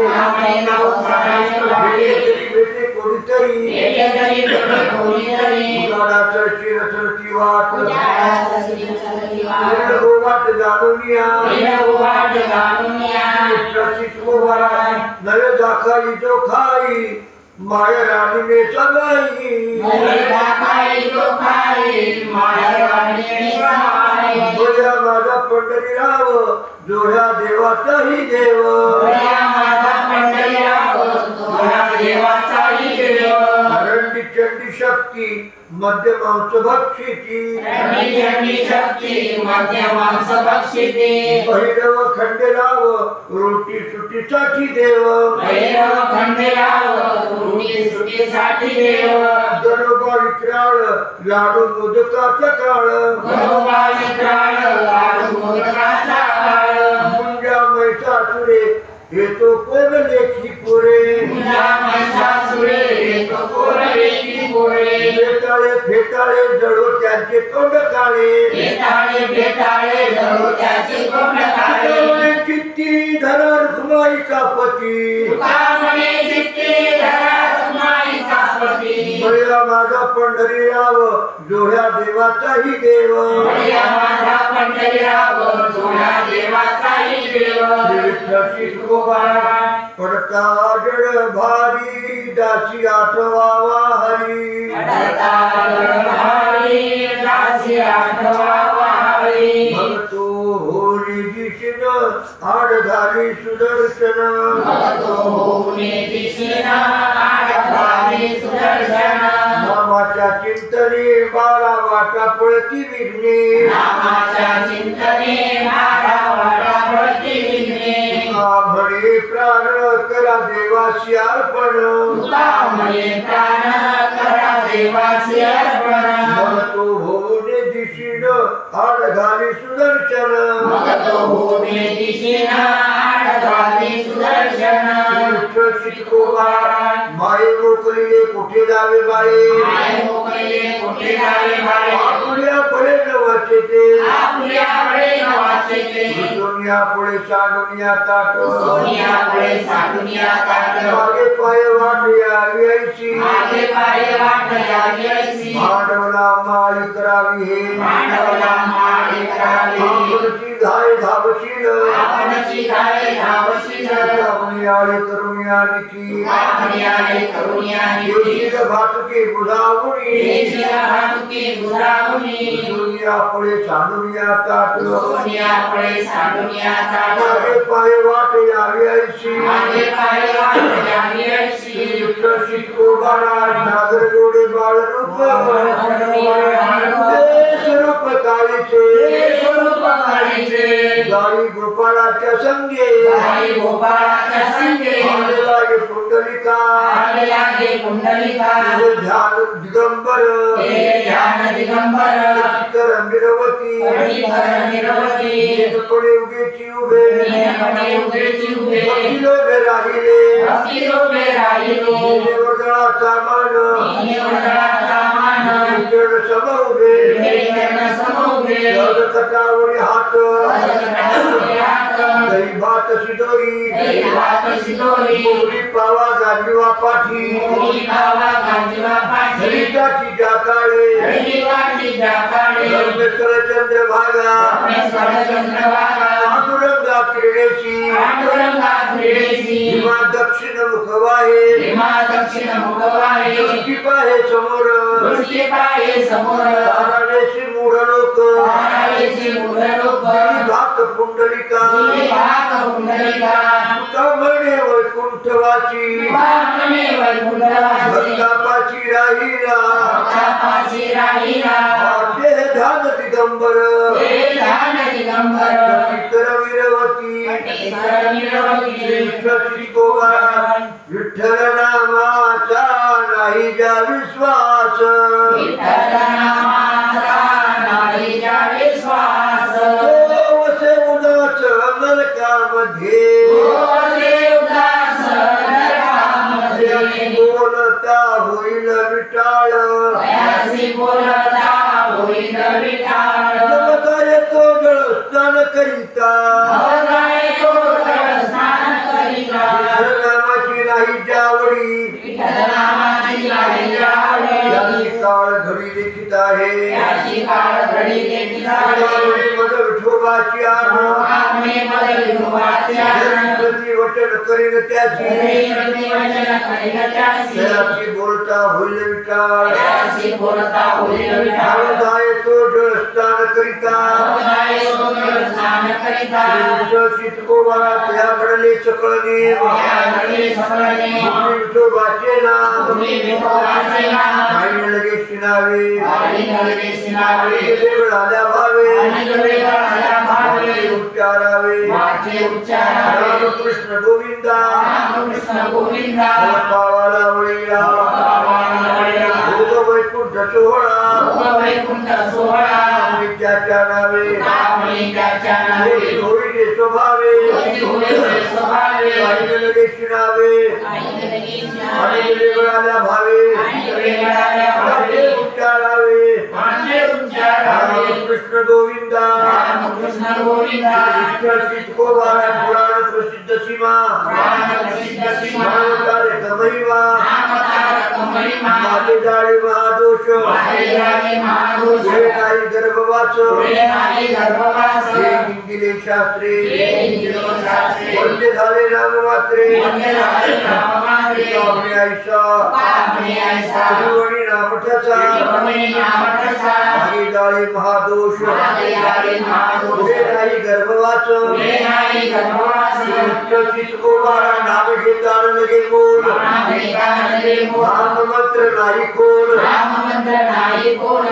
S1: भेटे कोणीतरी चरशीन चलती वाट वाट जाणून नवे दाखाई जो खाई माया राणी में सगाई बोल्या माझा पंढरीराव जोह्या देवाचाही देव हरंडी चंडी शक्ती मध्य मांस भक्षिती भैरव खंडेराव रोटी सुटीसाठी देव दरोबा विक्राळ लाडू मोदकाचा काळ मुंजा मैसासुरे हे तो कोण लेखी पुरे फेटाळे जळो त्यांचे तोंड काळे चित्ती धरा रुक्माईचा पती बळ्या माझा पंढरीराव जोह्या देवाचाही देव पडता जड भारी दासी आठवावा हरी भगतो होली दिशीन आड झाली सुदर्शन नामाच्या चिंतने बारा वाटा पळती विघ्ने म्हणे प्राण करा देवाशी अर्पण
S2: तुका म्हणे प्राण करा देवाचे अर्पण
S1: मग तो होऊने दिशीन आड घाली सुदर्शन
S2: मग तो होणे दिसेन आड घाली सुदर्शन
S1: विठ्ठल शिकोबा माये मोकलीले कुठे जावे बाळे
S2: माय मोकळे कुठे जावे बाळे
S1: आपल्या पळे न वाचे ते
S2: आपल्याकडे न वाचे ते
S1: सोनिया पुढे साडुनिया ताट
S2: सोनियापुढे साडुनिया ताट
S1: मागे पाय वाट यावी ऐशी
S2: मागे पाय वाट यावी ऐसी
S1: भांडवला माळी करावी हे
S2: भांडवला माळी करावी
S1: आपणची धाय धावशील
S2: आपणची धाय धावशील
S1: आपणियाळे करुणियानिकी
S2: आपणियाळे करुणियानिकी
S1: देशील भातुके बुधावुनी
S2: देशील भातुके बुधावुनी
S1: सोनिया पुढे साडुनिया ताट
S2: सोनियापुढे साडुनिया ताट
S1: मागे पाय वाट यावी ऐशी
S2: मागे पाय वाट यावी ऐसी
S1: विठ्ठल शिकोबाला नागरगोडे बाळ रूप स्वरूप काळीचे
S2: स्वरूप काळीचे
S1: गाई गोपाळाच्या संगे
S2: आई गोपाळाच्या संगे
S1: लागे पुंडलिका
S2: आले लागे कुंडलिका
S1: ध्यान दिगंबर
S2: हे ध्यान दिगंबर
S1: कर निरवती
S2: हरिहर निरवती
S1: पुढे उगेची उभे
S2: नियमने उभेची उभे
S1: लोभे राहिले
S2: भक्तिलोभे राहिले
S1: वदळाचा मान
S2: निवडळाचा मान
S1: चरण सम उभे
S2: चरण सम उभे
S1: कटावरी हात
S2: जगन्नाथाचे हात
S1: दही भात शिदोरी
S2: दैवात शिदोरी
S1: मोरी पावा गाजवा पाठी
S2: मोरी बाबा गाजीवा पाठी
S1: हरिताची जाकाळे
S2: हरिवाटी जाकाळे
S1: धर्मेश्वर चंद्रभागा
S2: चंद्रभागा
S1: पांडुरंगा क्रीडेशी
S2: पांडुरंगा क्रीडेसी
S1: हिमा दक्षिण मुखवाहे
S2: हिमा दक्षिण मुखवाहे
S1: दृष्टी पाहे समोर
S2: दृष्टी पाहे समोर
S1: ताराळेशी मूढ लोक
S2: ताराळेची मूढ लोक
S1: भात पुंडलिका
S2: भाग कुंडलिका
S1: तुका म्हणे वैकुंठवाची
S2: वामने वैकुंठवासी
S1: भक्तापाची राहिला
S2: भक्तापाची राहिला
S1: देह ध्यान दिगंबर
S2: हे ध्यान दिगंबर
S1: इतर विरवती
S2: इतर निरवती
S1: विठ्ठल गोवा विठ्ठल नामाचा नाही जा विश्वास
S2: विठ्ठल नामाचा नाही जा विश्वास
S1: वसे उदास नरकामध्ये
S2: ओले उदास नरकामध्ये
S1: बोलता होईल विटाळ
S2: अयासी बोलता होईल विठाळ
S1: नमता येतो जळस्नान करिता
S2: अवघाय तो स्नान करिता
S1: नामाची नाही जावडी
S2: विठ्ठल नामाची नाही आवडी
S1: याची काळ घडी लिखित आहे
S2: याची काळ घडी देखील आहे
S1: मद विठोबाची आण
S2: आम्ही बदल विठोबाच्या
S1: प्रति वचन करीन त्याची
S2: प्रतिवचन करीन त्यासी
S1: त्याची बोलता होईल विटाळ
S2: त्यासी बोलता होईल विठाळ
S1: नामदाय तो जळस्नान करिता
S2: अवघाय तो स्नान करिता
S1: शितकोबाला त्या घडले सकळ नेम
S2: या घडी सकळने
S1: विठोबाचे नाम
S2: तुम्ही विठोबाचे नाम
S1: काही लगे शिनावे
S2: आणि नळगे सिनावे
S1: वेळ आल्या भावे
S2: आणि वेगळ्या भावे
S1: उच्चारावे
S2: वाचे उच्चारावे
S1: रामकृष्ण गोविंदा
S2: रामकृष्ण गोविंदा
S1: पावाला वळीला भोग वैकुंठ सोहळा
S2: वैकुंठ सोहळा
S1: विद्याच्या नावे
S2: कामणी त्याच्या नावे
S1: होईले स्वभावे
S2: होईल स्वभावे
S1: काही लगे शिनावे आणि वेळ आल्या भावे
S2: आणि वेगळ्या भावे
S1: उच्चारावे
S2: वाचे उच्चारावे
S1: कृष्ण गोविंदा
S2: रामकृष्ण गोविंदा
S1: विठ्ठल शितकोबाला पुराण प्रसिद्ध सीमा
S2: पुराण प्रसिद्ध सीमा
S1: नामतारक महिमा
S2: नामतारक महिमा
S1: माझे जाळे महादोष
S2: वाहिराने महादोष
S1: पुढे नाही गर्भवास
S2: पुढे नाही गर्भवास
S1: हे हिंदिले शास्त्रे
S2: हे हिंदिले शास्त्रे
S1: वंदे झाले नाममात्रे
S2: वंदे झाले नाममात्रे
S1: कामणे ऐसा
S2: कामणे ऐसा
S1: गुरुवणी नामठाचा
S2: गुरुवणी नामठाचा
S1: मागे जाळे महादोष
S2: मागे जाळे महादोष
S1: पुढे नाही गर्भवास
S2: पुढे नाही गर्भवास
S1: विठ्ठल शितकोबाला नाम घेताना लगे बोल
S2: नाम घेताना लगे बोल
S1: नाममंत्र नाही कोण
S2: नाममंत्र नाही कोण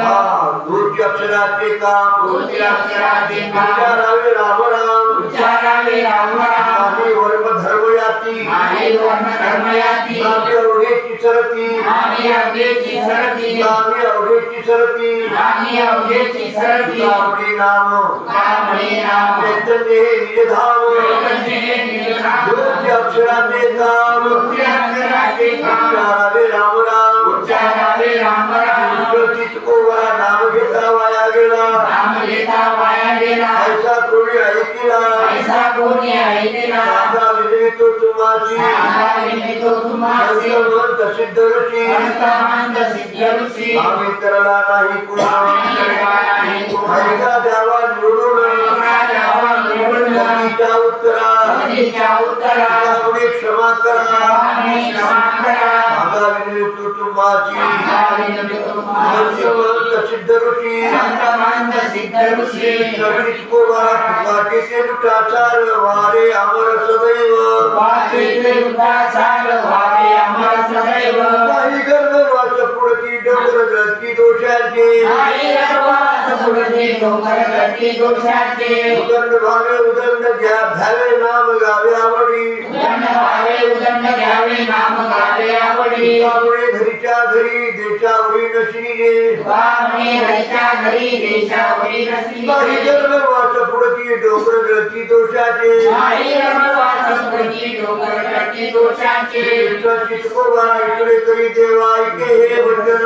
S1: दूरची अक्षराचे काम
S2: दूरची अक्षराचे काम
S1: उच्चारावे राम राम
S2: उच्चारावे राम राम
S1: आहे वर्म धर्म याती
S2: आहे वर्ण धर्म याती
S1: नाम एवढेची सरती
S2: आम्ही अवघेची सरती
S1: आम्ही अवघेची सरती
S2: आम्ही अवघेची सरती
S1: कामडी नाम
S2: कामडी नाम
S1: चैतन्य हे निजधाम
S2: चैतन्य हे निजधाम
S1: ज्योती अक्षराचे काम
S2: ज्योती अक्षराचे काम
S1: उच्चारावे राम राम
S2: उच्चारावे राम राम
S1: चित को वरा नाम घेता वाया गेला
S2: नाम घेता वाया गेला
S1: ऐसा कोणी ऐकिला
S2: ऐसा कोणी ऐकला
S1: माझा विनवितो तुम्हाची
S2: माझा विनवितो तुम्हासी
S1: संत सिद्ध ऋषी
S2: संत सिद्ध ऋषी
S1: आम्ही तरला नाही
S2: आम्ही तरला नाही कोणा.
S1: ऐका द्यावा निवडून
S2: ऐका द्यावा निवडून.
S1: कधीच्या उत्तरा
S2: कधीच्या उत्तरा
S1: आम्ही क्षमा करा
S2: आम्ही क्षमा करा
S1: माझा विनवितो तुम्हाची
S2: माझा विनवितो तुम्हासी
S1: संत सिद्ध ऋषी
S2: संत सिद्ध ऋषी
S1: सचित को वरा फुकाटीचे लुटाचार वारे अमर सदैव
S2: वाचेचे उदासार व्हावे अमर सदैव
S1: नाही गर्भवास पुढती डोंगर गती दोषांचे
S2: आई गर्वास पुढते डोंगर गती दोषाचे
S1: उदंड भावे उदंड घ्या घ्यावे नाम गावे आवडी
S2: उदंड भावे उदंड घ्यावे नाम गावे आवडी
S1: त्यामुळे घरीच्या घरी देशावरी नशिनीने
S2: वामने घरच्या घरी देशावरी
S1: नाही
S2: नसली
S1: गर्भवास पुढती डोंगर गती दोषाचे
S2: आई गर्वास पुढते डोंगर गती दोषाचे
S1: सचित को वरा इकडे करी देवा ऐके हे वचन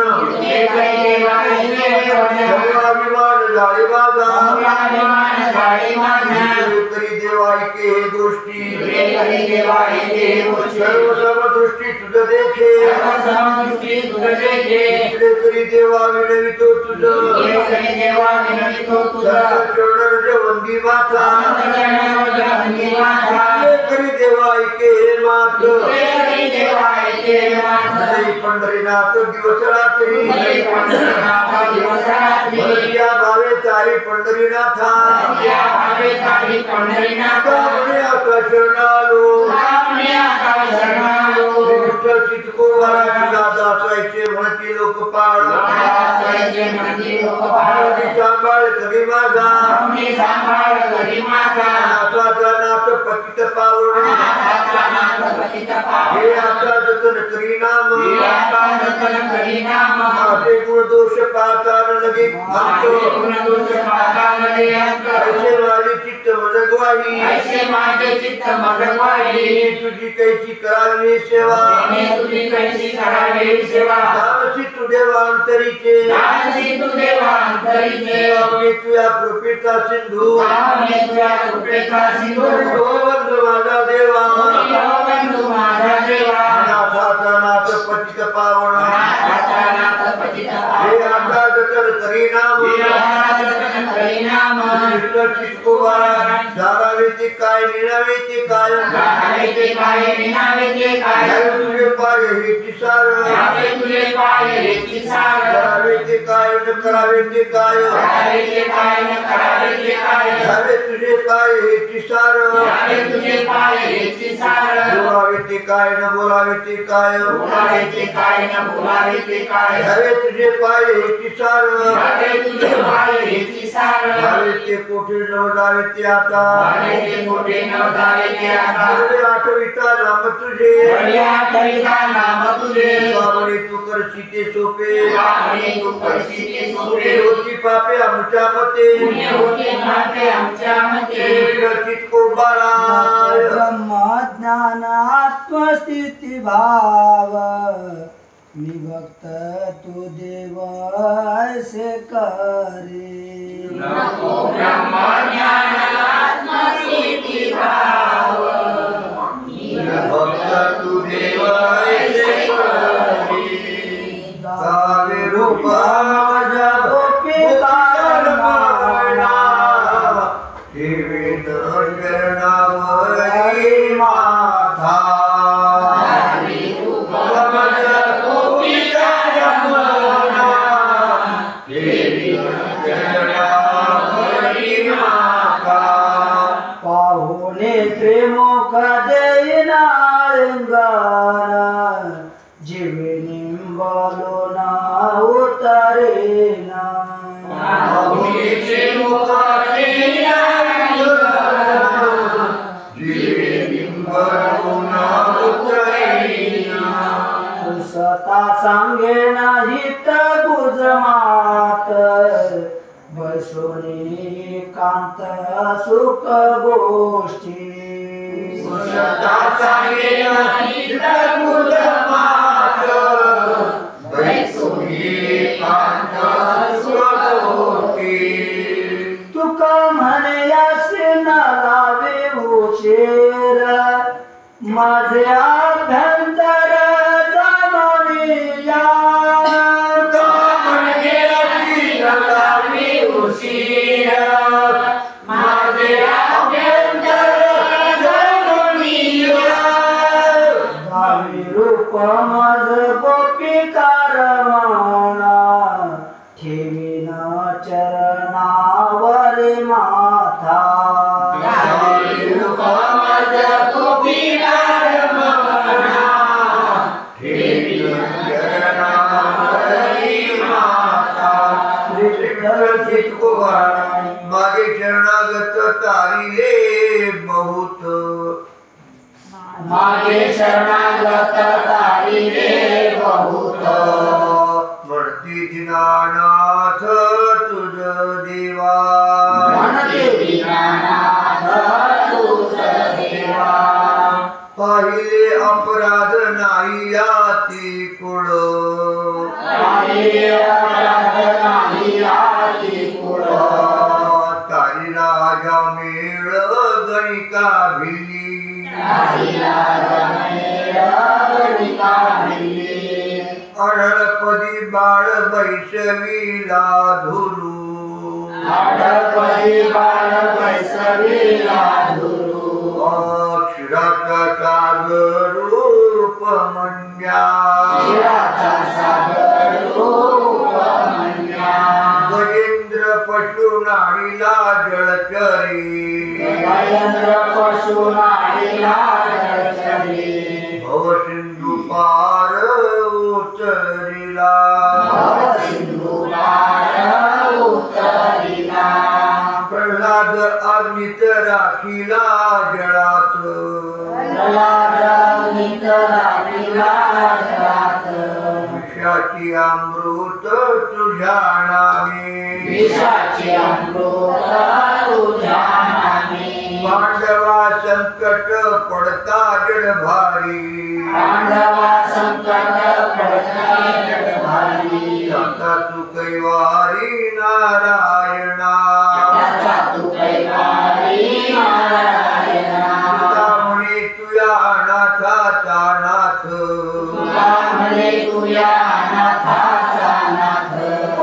S2: एक देवा ऐके वचन
S1: अभिमान झाले माझा
S2: अभिमान झाले माझा
S1: इकडे करी देवा ऐके हे गोष्टी
S2: एक देवा ऐके वचन
S1: सर्व सर्व दृष्टी तुझ देखे
S2: समदृष्टी तुझे घे
S1: इकडे करी देवा विनवितो तुझ
S2: एक देवा विनवितो तुझा
S1: चरण वंदी माता
S2: वंदी माता
S1: इकडे करी देवा ऐके हे मात
S2: एक देवा ऐके माता
S1: हरे पंढरीनाथ दिवस रात्री
S2: हरे पंढरीनाथ दिवस रात्री
S1: भरत्या भावे तारी पंढरीनाथा
S2: या भावे तारी पंढरीनाथ
S1: कामणे आता शरणालो
S2: कामणे आता शरणालो
S1: विठ्ठल चितको वरा तुझा दासायचे म्हणती लोकपाळ
S2: दासायचे म्हणती लोकपाळ
S1: सांभाळ कधी माझा
S2: आम्ही सांभाळ घरी माझा
S1: नाथाचा नाथ पतित पावणे
S2: नाथाचा नाथ पतित पावणे
S1: हे आता जतन करी नाम
S2: आता जतन करी नाम
S1: माझे गुण दोष पाहता न लगे
S2: माझे
S1: अंत
S2: गुण दोष पाहता लगे अंत
S1: ऐसे माझे चित्त मजगवाही
S2: ऐसे माझे चित्त मगवाई
S1: तुझी कैची करावी सेवा
S2: तुझी कैसी करावी सेवा
S1: दानसी तू देवांतरीचे
S2: दानसी तू देवा अंतरीचे
S1: मी तुझ्या कृपेचा सिंधू
S2: आम्ही तुझ्या कृपेचा सिंधू
S1: गोवंद माझा देवा
S2: बंधू माझा देवा
S1: नाथाचा नाथ पतित पावन
S2: नाथाचा नाथ पतित
S1: हे आता जतन करी नाम
S2: जतन करी नाम
S1: कृष्ण चितको वरा जागावे ते काय निरावे ते काय
S2: गावे ते काय निनावे ते काय
S1: घ्यावे तुझे पाय हे तिसार
S2: गावे तुझे पाय हेची सार
S1: करावे ते काय न करावे ते काय
S2: करावे ते काय न करावे ते काय
S1: घ्यावे तुझे पाय हे तिसार
S2: गावे तुझे पाय हेची सार
S1: बोलावे ते काय न बोलावे ते काय
S2: बोलावे ते काय न बोलावे ते काय
S1: घ्यावे तुझे पाय हे तिसार
S2: गावे तुझे पाय हेची सार
S1: घ्यावे ते कोठे न जावे ते आता
S2: गावे ते मोठे न जावे ते आता
S1: अरे आठविता नाम तुझे
S2: बढिया कविता नाम तुझे
S1: स्वामने तू करशी ते सोपे
S2: वामने तू करशी ते सोपे
S1: होती पापे आमच्या मते
S2: पुण्य होते माते आमच्या मते
S1: रचित को बाळा
S3: ब्रह्म ज्ञान आत्मस्थिती भाव मी भक्त तू देव ऐसे करे
S2: नको ब्रह्म ज्ञान आत्मसिद्धी भाव
S1: भक्त तू देव ऐसे करी. गावे रूपा माझ्या गोपिकांना ठेवे शरणावरी माथा माझ्या गोपिकांना ठेवे शरणावरी माथा
S3: पाहुणे प्रेमोख देईना अंगारा जीवे निंबालो ना उतरेना
S2: पाहुणेचे मुख देईना
S3: सांगे नाहीत गुजमात बसोनी कांत सुख गोष्टी तुका म्हणे असे न लावे उशीर माझे अभ्यंतर जाणून या रूप मज गोपिकार म्हणा ठेवीन चरणावर माथा
S1: मागे शरणागत तारिले बहुत
S2: मागे शरणागत तारिले बहुत
S1: म्हणती दीनानाथ तुझ देवा
S2: म्हणते दीनानाथ तुझ देवा
S1: पाहिले अपराध नाही याती कुळ
S2: पाहिले अपराध नाही याती कुळ
S1: तारी राजा मेळ गणिका भिली अढळपदी बाळ बैसवीला धुरू क्षीराचा सागर रूप मन्या गजेंद्र पशु नाडीला जळचरी भव सिंधू पार उतरिला प्रल्हाद अग्नित राखीला जळात विषाची अमृत तुझ्या नामे पांडवा संकट पडता जड भारी आता तू कैवारी नारायणा तुला म्हणे तुया अनाथाचा नाथ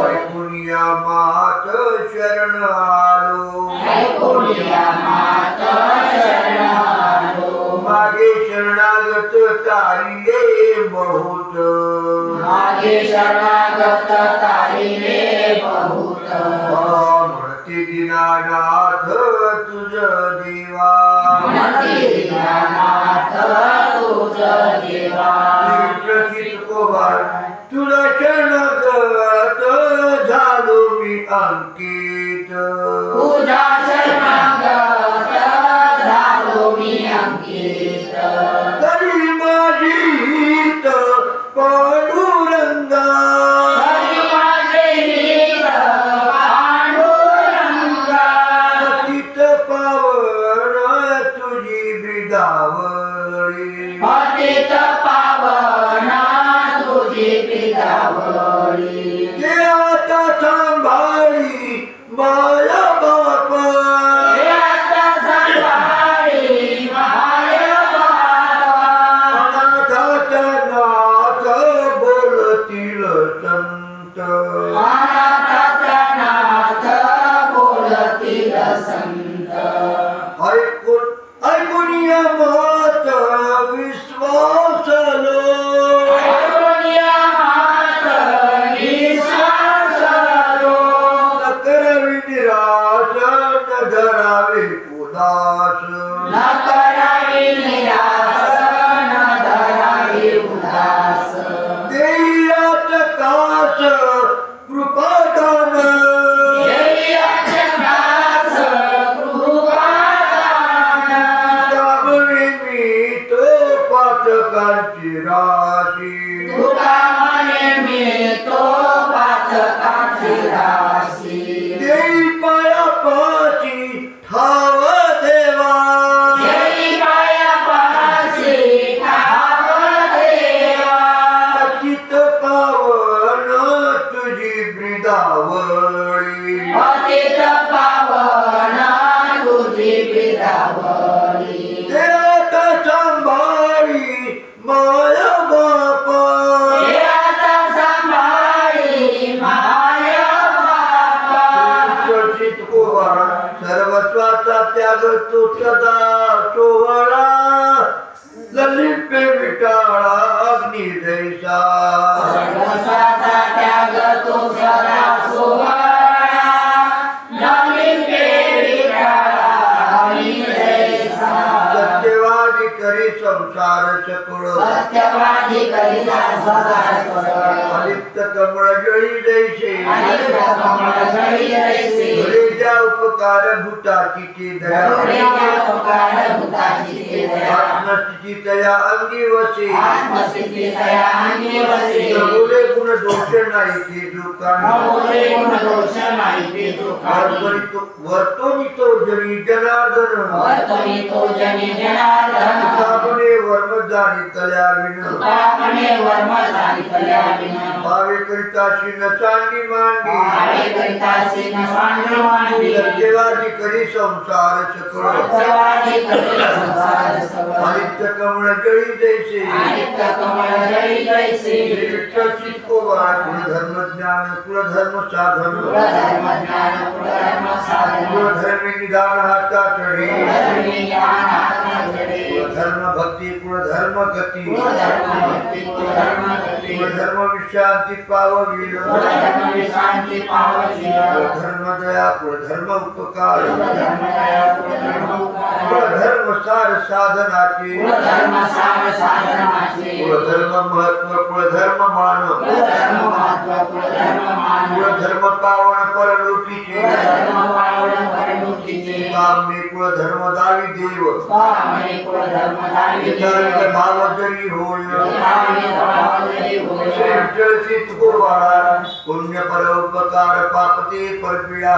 S1: ऐकुनिया मात शरण आलो मागे शरणागत तारिले बहुत म्हणते दीनानाथ तुझ देवा तुला शरणागत झालो मी अंकित तरी माझी हित पांडुरंगा पतित पावन तुझी बिदावळी ते आता सांभाळी माया बापा अनाथाचा नाथ बोलतील संत ऐकून या मात विश्वासलो न करावी निराश न धरावे उदास देयाच कास कृपादान त्यामुळे मी तो पातकांची राशी त्याग तो सदा सोहळा ललित विटाळा अग्नी जैसा
S2: सर्वसाचा त्याग तो सदा सोहळा ललित विटाळा अग्नी जैसा
S1: सत्यवादी करी संसार सकळ
S2: सत्यवादी करी संसार सकळ
S1: अलिप्त कमळ जळी जैसे
S2: अलिप्त कमळ जळी जैसे
S1: घरेच्या उपकार भूताची ते दया
S2: उपकार भूताची ते दया
S1: आत्मस्थिती तया अंगी वसे
S2: आत्मस्थिती तया अंगी वसे
S1: बोले गुण दोष नाही ते दुकान
S2: बोले गुण दोष नाही ते दुकान
S1: वर्तोनितो जनी जनार्दन
S2: वर्तोनितो जनी जनार्दन
S1: आपणे वर्म जाणी तल्या विन
S2: आपणे वर्म जाणी तल्या विन
S1: भावे करिता शिन चांदी मांडी
S2: भावे करिता शिन चांदी मांडी
S1: सत्यवादी करी संसार सकळ
S2: सत्यवादी करी संसार सकळ
S1: आदित्य कमळ जळी जैसे
S2: आदित्य कमळ जळी जैसे
S1: विठ्ठल चित्को धर्म ज्ञान कुलधर्म साधन
S2: धर्म ज्ञान धर्म साधन
S1: कुलधर्म निदान हाता चढे
S2: धर्म ज्ञान हाता चढे
S1: धर्म भक्ती कुलधर्म गती
S2: धर्म भक्ती धर्म गती
S1: कुलधर्म विश्रांती पावविल
S2: धर्म विश्रांती पावली
S1: धर्म दया कुलधर्म उपकार
S2: धर्म दया धर्म उपकार
S1: कुलधर्म सार साधनाचे
S2: धर्म सार साधनाचे
S1: कुलधर्म महत्व कुलधर्म मान
S2: धर्म महत्व धर्म मान
S1: कुलधर्म पावन परलोकीचे
S2: धर्म पावन परलोकीचे
S1: कामने कुलधर्म दावी देव
S2: कामने कुलधर्म दावी
S1: विचारित भाव जरी होय
S2: होय
S1: श्री तुकोबाळा पुण्य परोपकार पापते परपीडा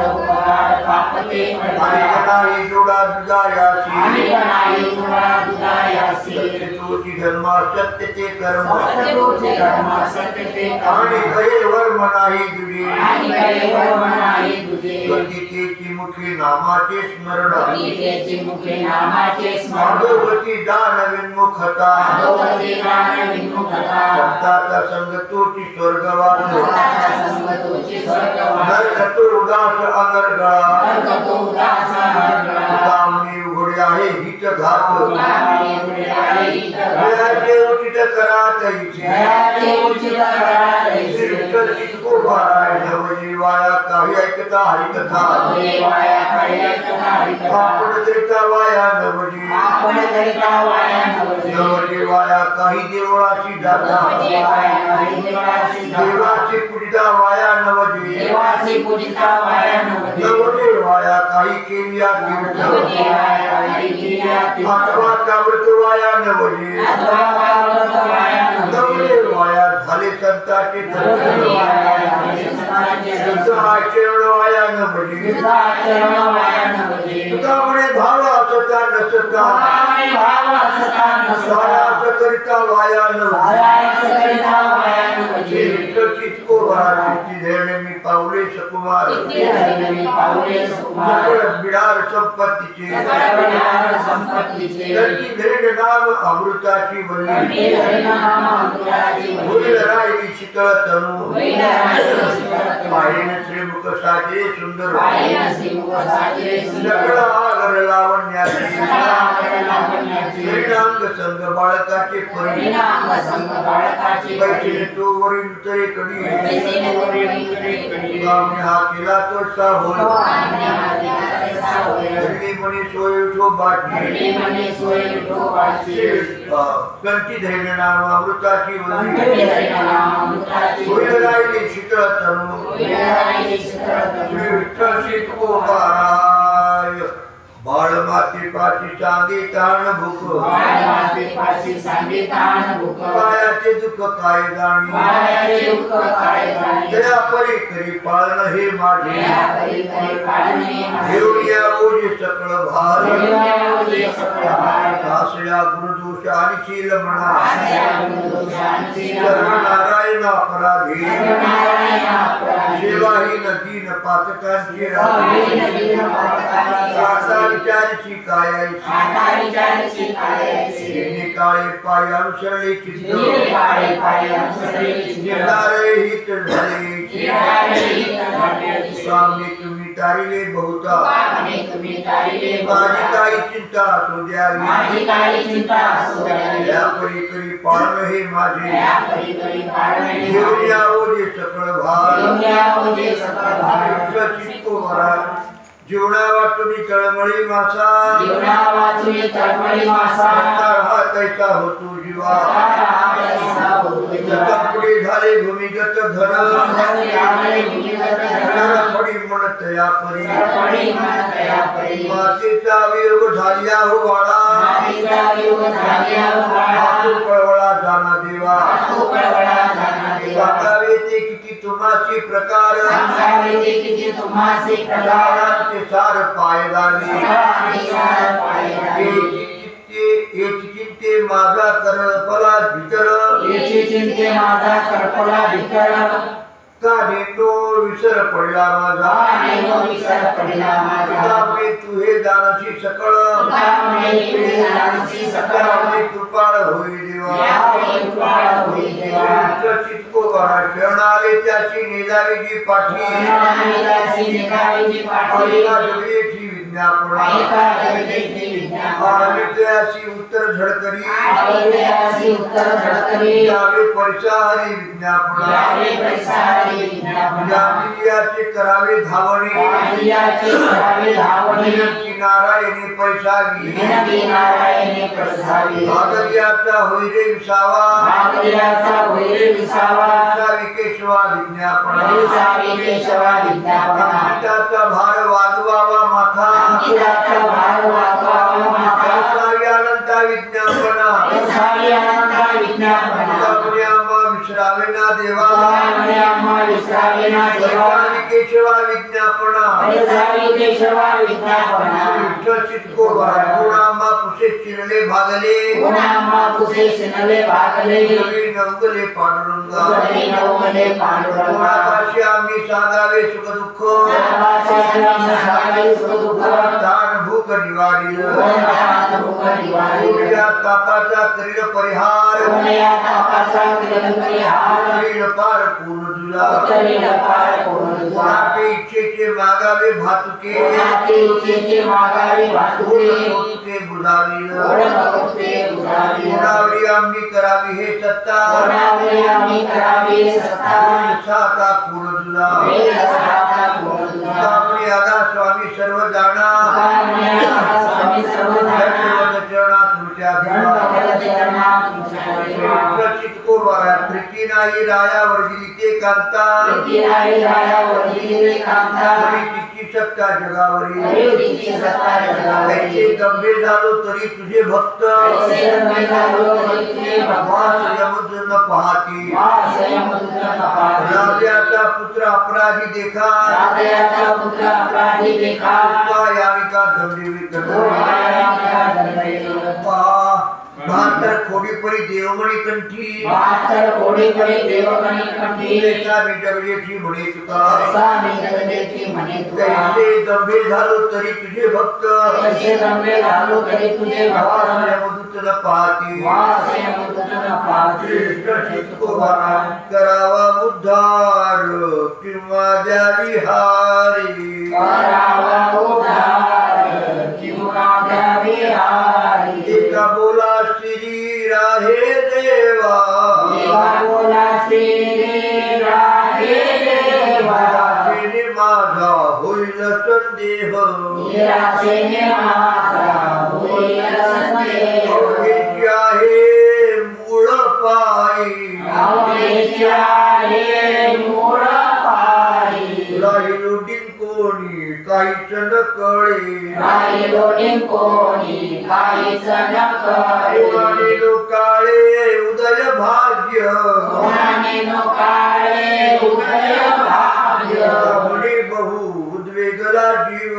S2: उपकार पापते
S1: आणि नाही जोडा दुजायासी
S2: आणि नाही तुला दुदायासी
S1: सत्यतोची धर्म सत्य ते कर्म
S2: सत्यतोचे धर्म सत्य ते
S1: आणि खरे वर्म नाही दुजे
S2: आणि काही वर्म नाही तुझे
S1: गीतेची मुखी नामाचे स्मरण
S2: गीतेची मुखे नामाचे स्मरण
S1: अधोगती दान विन्मुखता
S2: अधोगती दान विन्मुखता
S1: संताचा संगतोची स्वर्गवास
S2: भक्ताचा संगतोची स्वर्गवास
S1: नरकतो उदास अनर्गळा
S2: नरकतो उदास अनर्गळा
S1: कामने उघडे आहे हित घात
S2: कामने उघडे आहे हित घात
S1: जयाचे उचित करा तैसे
S2: जयाचे उचित करा तैसे
S1: विठ्ठल चित्को बाळाय नवजीवाया काही ऐकता हरिकथा
S2: देवाया काही ऐकता हरिकथा
S1: आपण करिता वाया नवजी
S2: आपण करिता वाया नवजी
S1: नवजीवाया काही देवळाची दाता
S2: देवाया काही देवाची दाता
S1: देवाची पूजिता वाया नवजी
S2: देवाची पूजिता वाया नवजी
S1: नवदेवाया काही केलिया तीर्थ
S2: देवाया काही केल्या तीर्थ
S1: अथवा काव्रत वाया नवजी
S2: अथवा पावत वाया नवजी
S1: नवदेवाया झाले संताचे दर्शन
S2: देवाया काही संतांचे दर्शन
S1: आचरण वाया नवजी
S2: आचरण वाया नवजी
S1: तुकामुळे भाव असता नसता
S2: कामने भाव असता नसता
S1: साराच करिता वाया नवजी
S2: साराच करिता वाया नवजी
S1: विठ्ठल चित्को बाळाची धैर्य मी पावले सकुमार
S2: किती धर्मी पावले सुकुमार
S1: सकळ बिडार संपत्तीचे
S2: सकळ विलास संपत्तीचे
S1: त्यांची धैर्य नाम अमृताची वल्ली
S2: कंठी धरण नाम अमृताची वल्ली
S1: होईल राहिली शीतळ तनू
S2: होईल राहिली शीतळ तनू.
S1: पाहिन श्रीमुख साजे सुंदर
S2: पाहिन श्रीमुख साजे सुंदर.
S1: सकळ आगर लावण्याची
S2: सकळ आगर लावण्याची.
S1: श्रीनांग संग बाळकाचे परी
S2: परिणाम संग बाळकाची
S1: बैठे तो वरील तरी कडी
S2: बैठे वरील तरी कडी.
S1: कामने हा केला तो सा होय
S2: कामने हा केला तसा होय.
S1: धरणी म्हणे सोय उठो बाटली
S2: धरणी म्हणे सोय विठोबाची.
S1: कंठी धैर्य नाम अमृताची
S2: कंठी
S1: वल्ली
S2: धरण नाम अमृताची
S1: होईल
S2: वल्ली.
S1: राहिली शीतळ तनू
S2: होईल राहिली शीतळ तनू.
S1: श्री विठ्ठल चित्को बाळाय बाळ माती पाची चांदी ताण भूक
S2: माते पाशी सांगितान भूक.
S1: पायाचे दुःख काय जाणी
S2: मायाचे दुःख काय जाणे.
S1: दया परी करी पाळण हे माझे
S2: दया करी करी पाळणे माझे.
S1: देऊया ओझे सकळ भार
S2: देऊया ओझे सकळ भार.
S1: आसया गुरुदोष आणि शील म्हणा
S2: आसया गुणदोषांची
S1: सर्व नारायण अपराधी
S2: सर्वनारायण अपराधी.
S1: सेवाहीन दीन पातकांची
S2: सेवाहीन दीन पातकांची
S1: आता विचारची कायाची
S2: आता विचारची कायाची.
S1: येणे काळे पाय अनुसरणे चित्त
S2: निरे काळे पाय अनुसरणे चित्त.
S1: निर्धारे हित झाले
S2: निर्धारे हित झाले.
S1: सामने तुम्ही तारिले बहुता
S2: म्हणे तुम्ही तारिले
S1: माझी काही चिंता असू द्यावी
S2: माझी काही चिंता असू द्यावी
S1: या परी करी पाळणं हे माझे
S2: या करी करी पाळणे
S1: घेऊन यावो जे सकळ भार
S2: घेऊन यावो जे सकळ भार
S1: चित्तो मरा जीवना वाचुनी तळमळी मासा
S2: जीवना वाचुनी तळमळी मासा
S1: हा कैसा होतो जीवा पुढे झाले भूमिगत धर फडी म्हणत या परी मातेचा वियोग झाल्या हो बाळा कळवळा जाना देवा सांगावे ते किती तुम्हाची प्रकार ते सार पायदारी चिंते माझा करपला भीतर का नेतो विसर पडला माझा तू हे दानशी सकळ कृपाळ होई देवा चितको बरा शरणाले त्याची नेदावीची पाठी जगलेची विज्ञापना त्याची उत्तर झडकरी यावे परिसारी विज्ञापना याचे करावे धावणे किनारा येणे पैसावी भागरियाचा होईरे विसावा विकेशवा विज्ञापना अंकिताचा भार वाजवावा माथा अनंता विज्ञापना विश्रावे ना देवा केशवा विज्ञापना चितको गुणांबा पुसे चिरले भागले नवगले पांडुरंगा गुणापाशी आम्ही सांगावे सुख दुःख दान भूक निवारी तापाचा करील परिहार पार पूर्ण इच्छेचे मागावे भातुके बुधावी आम्ही करावी हे सत्ता पूर्ण आपली आगा स्वामी सर्व जाणा चितको बरा प्रीती नाही राया वर्जिली कांता तिची सत्ता जगावरी ऐसे गंभीर झालो तरी तुझे भक्त समुद्र पाहती राजाचा पुत्र अपराधी देखा याविका दंडवी बहात्तर खोडी परी देवमणी कंठी म्हणे तुका कैसे गंभीर झालो तरी तुझे भक्त पाहती करावा उद्धार किंवा द्यावी हारी एका बोला श्री राहे देवा माझा होईल संदेह आहे मूळ पायी राहिलोटीन कोणी काहीच न कळे काळे उदय भाग्य म्हणे बहु उद्वेगला जीव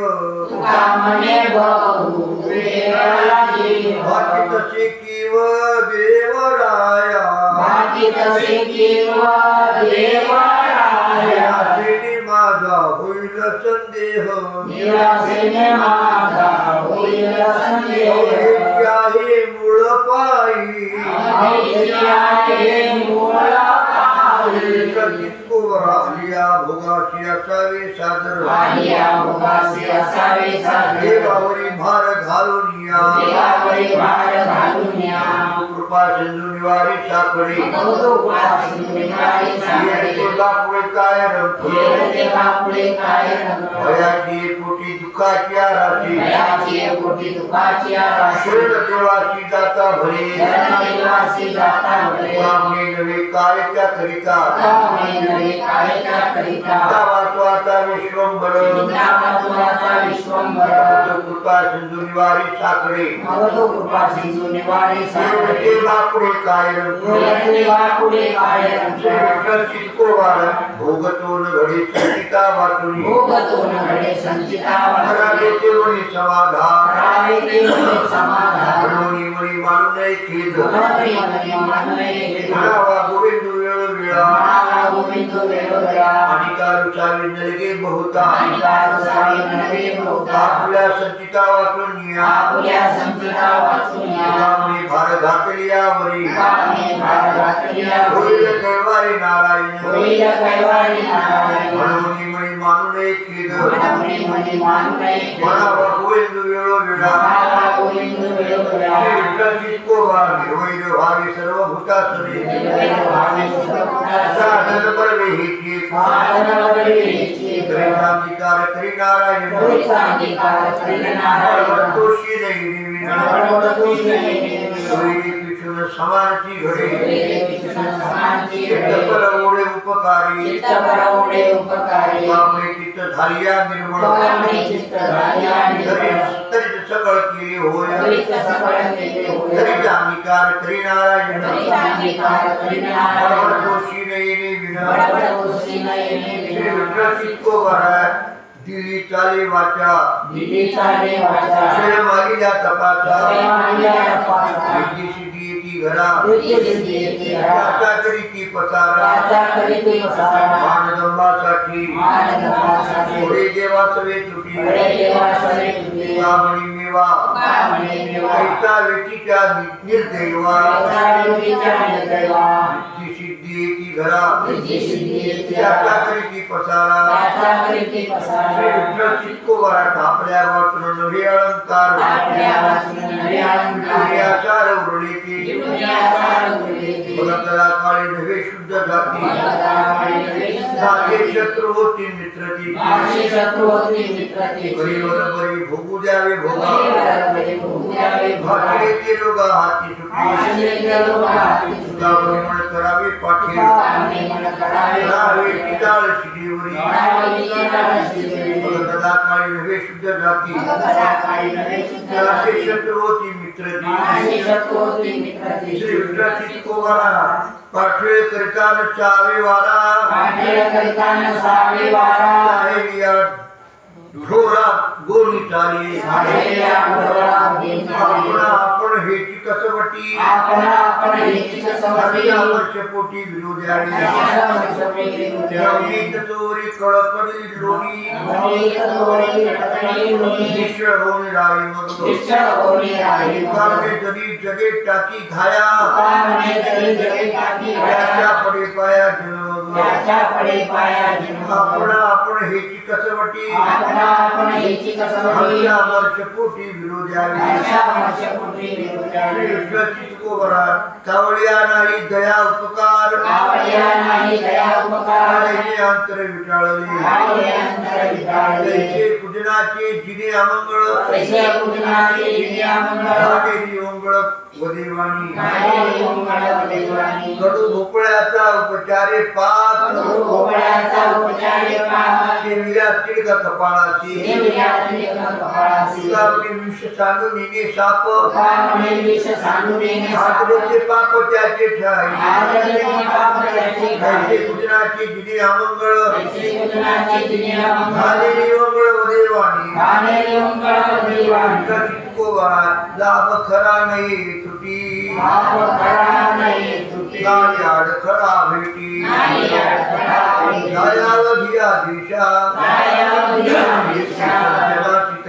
S1: भाग्य तसे किव देवराया माझा होईल संदेह आहे मूळ पायी चितको राहिल्या भोगाशी असावे सादर
S2: वाहिया भोगासी असावे सादर
S1: देवावरी भार घालून या
S2: देवावरी भार घालून या
S1: कृपा सिंधू निवारी साखळी
S2: भगवतो कृपा सिंधू निवारी साखळी
S1: बापुळे काय रंग
S2: येते बापुळे काय रंग
S1: भयाची पोटी दुःखाची राशी
S2: भयाची कोटी दुःखाची राशी
S1: देवाची दाता भरे
S2: देवासी जाता भले
S1: कामने नवे काय त्या करिता
S2: कामे नवे काय त्या करिता
S1: वाचो आता विश्वंभर
S2: चिंतामतो आता विश्वंभर
S1: कृपा सिंधू निवारी साखळी
S2: भगवतो कृपा सिंधू निवारी साखळी
S1: बापुळे काय रंग
S2: येते बापुळे काय रंग
S1: भोगतो न घडे संचिता वाचुनी
S2: भोगतो न घडे संचिता
S1: करावे ते मनी समाधान
S2: करावे ते मनी समाधान
S1: मनोनी मनी मानून खेद
S2: मनोनी मनी मानवे
S1: म्हणावा गोविंद वेळोवेळा
S2: म्हणावा गोविंद वेळोवेळा
S1: अधिकार चावी नलगे बहुता
S2: अधिकार सारी नवे बहुता
S1: आपल्या संचिता वाचून या
S2: आपुल्या संचिता वाचून या
S1: कामने भार घातली यावरी
S2: कामे भार घातल्या
S1: होईल कैवारी नारायण
S2: होईल कैवारी नारायण
S1: मनोनी मनी मानून खेद
S2: मनोनी मनी मानवे
S1: म्हणावा गोविंद वेळोवेळा
S2: म्हणावा गोविंद वेळोवेळा
S1: होईल व्हावी सर्व भूतासुरी
S2: भावे सर्वभूतासुरी
S1: साधन परवेहीची अंगीकार करी नारायण तोषी पिछून समानची घडे चित्तपरवडे उपकारी कामने चित्त झालिया निर्मळ तरी सकळ केली होय तरी अंगीकार करी नारायण तोषी दिली चाले वाचा क्षय मागिल्या तपाचा सिद्धी घरा करीती पसारा मानदंबासाठी पुढे देवासवे त्रुटी कामणी मेवा कैसा वेटीच्या निर्दैवा सिद्धी घरा करीती पसारा आपल्या वाचून नवे अलंकार आचार उरळीती भगतला काळी नवे शुद्ध जाती नाथे शत्रू होती मित्रती गरीवर बरी भोगू द्यावे भोगा भाषेचे लोक हाती सुटी मन करावे पाठी राहावे टिकाळ शिडीवरी भगतला काळी नवे शुद्ध जाती नाथे शत्रू होती मित्रती श्री विठ्ठलाची कोवारा पाठवे करतान चावे वारा ढोरा गोनी चाली आपण हेची कसवटी वर्षपोटी विरोधी चोरी कळकडी लोणी निश्चळ होऊन राही मग जरी जगे टाकी घाया पडे पाया जन्म आपण हेची कसवटी वर्षपोटी विरोधी कावळिया नाही दया उपकार अंतर विटाळले पूजनाचे जिने अमंगळ ओंगळ वदेवाणी कडू भोपळ्याचा उपचारे पाच तिळगा कपाळाची विष सांडून येणे साप हातचे पाप त्याचे ठाई पूजनाची जिने अमंगळ झालेली ओंगळ वदेवाणी लाभ खरा नाही त्रुटी अडखळा भेटी दयावधी आदिशा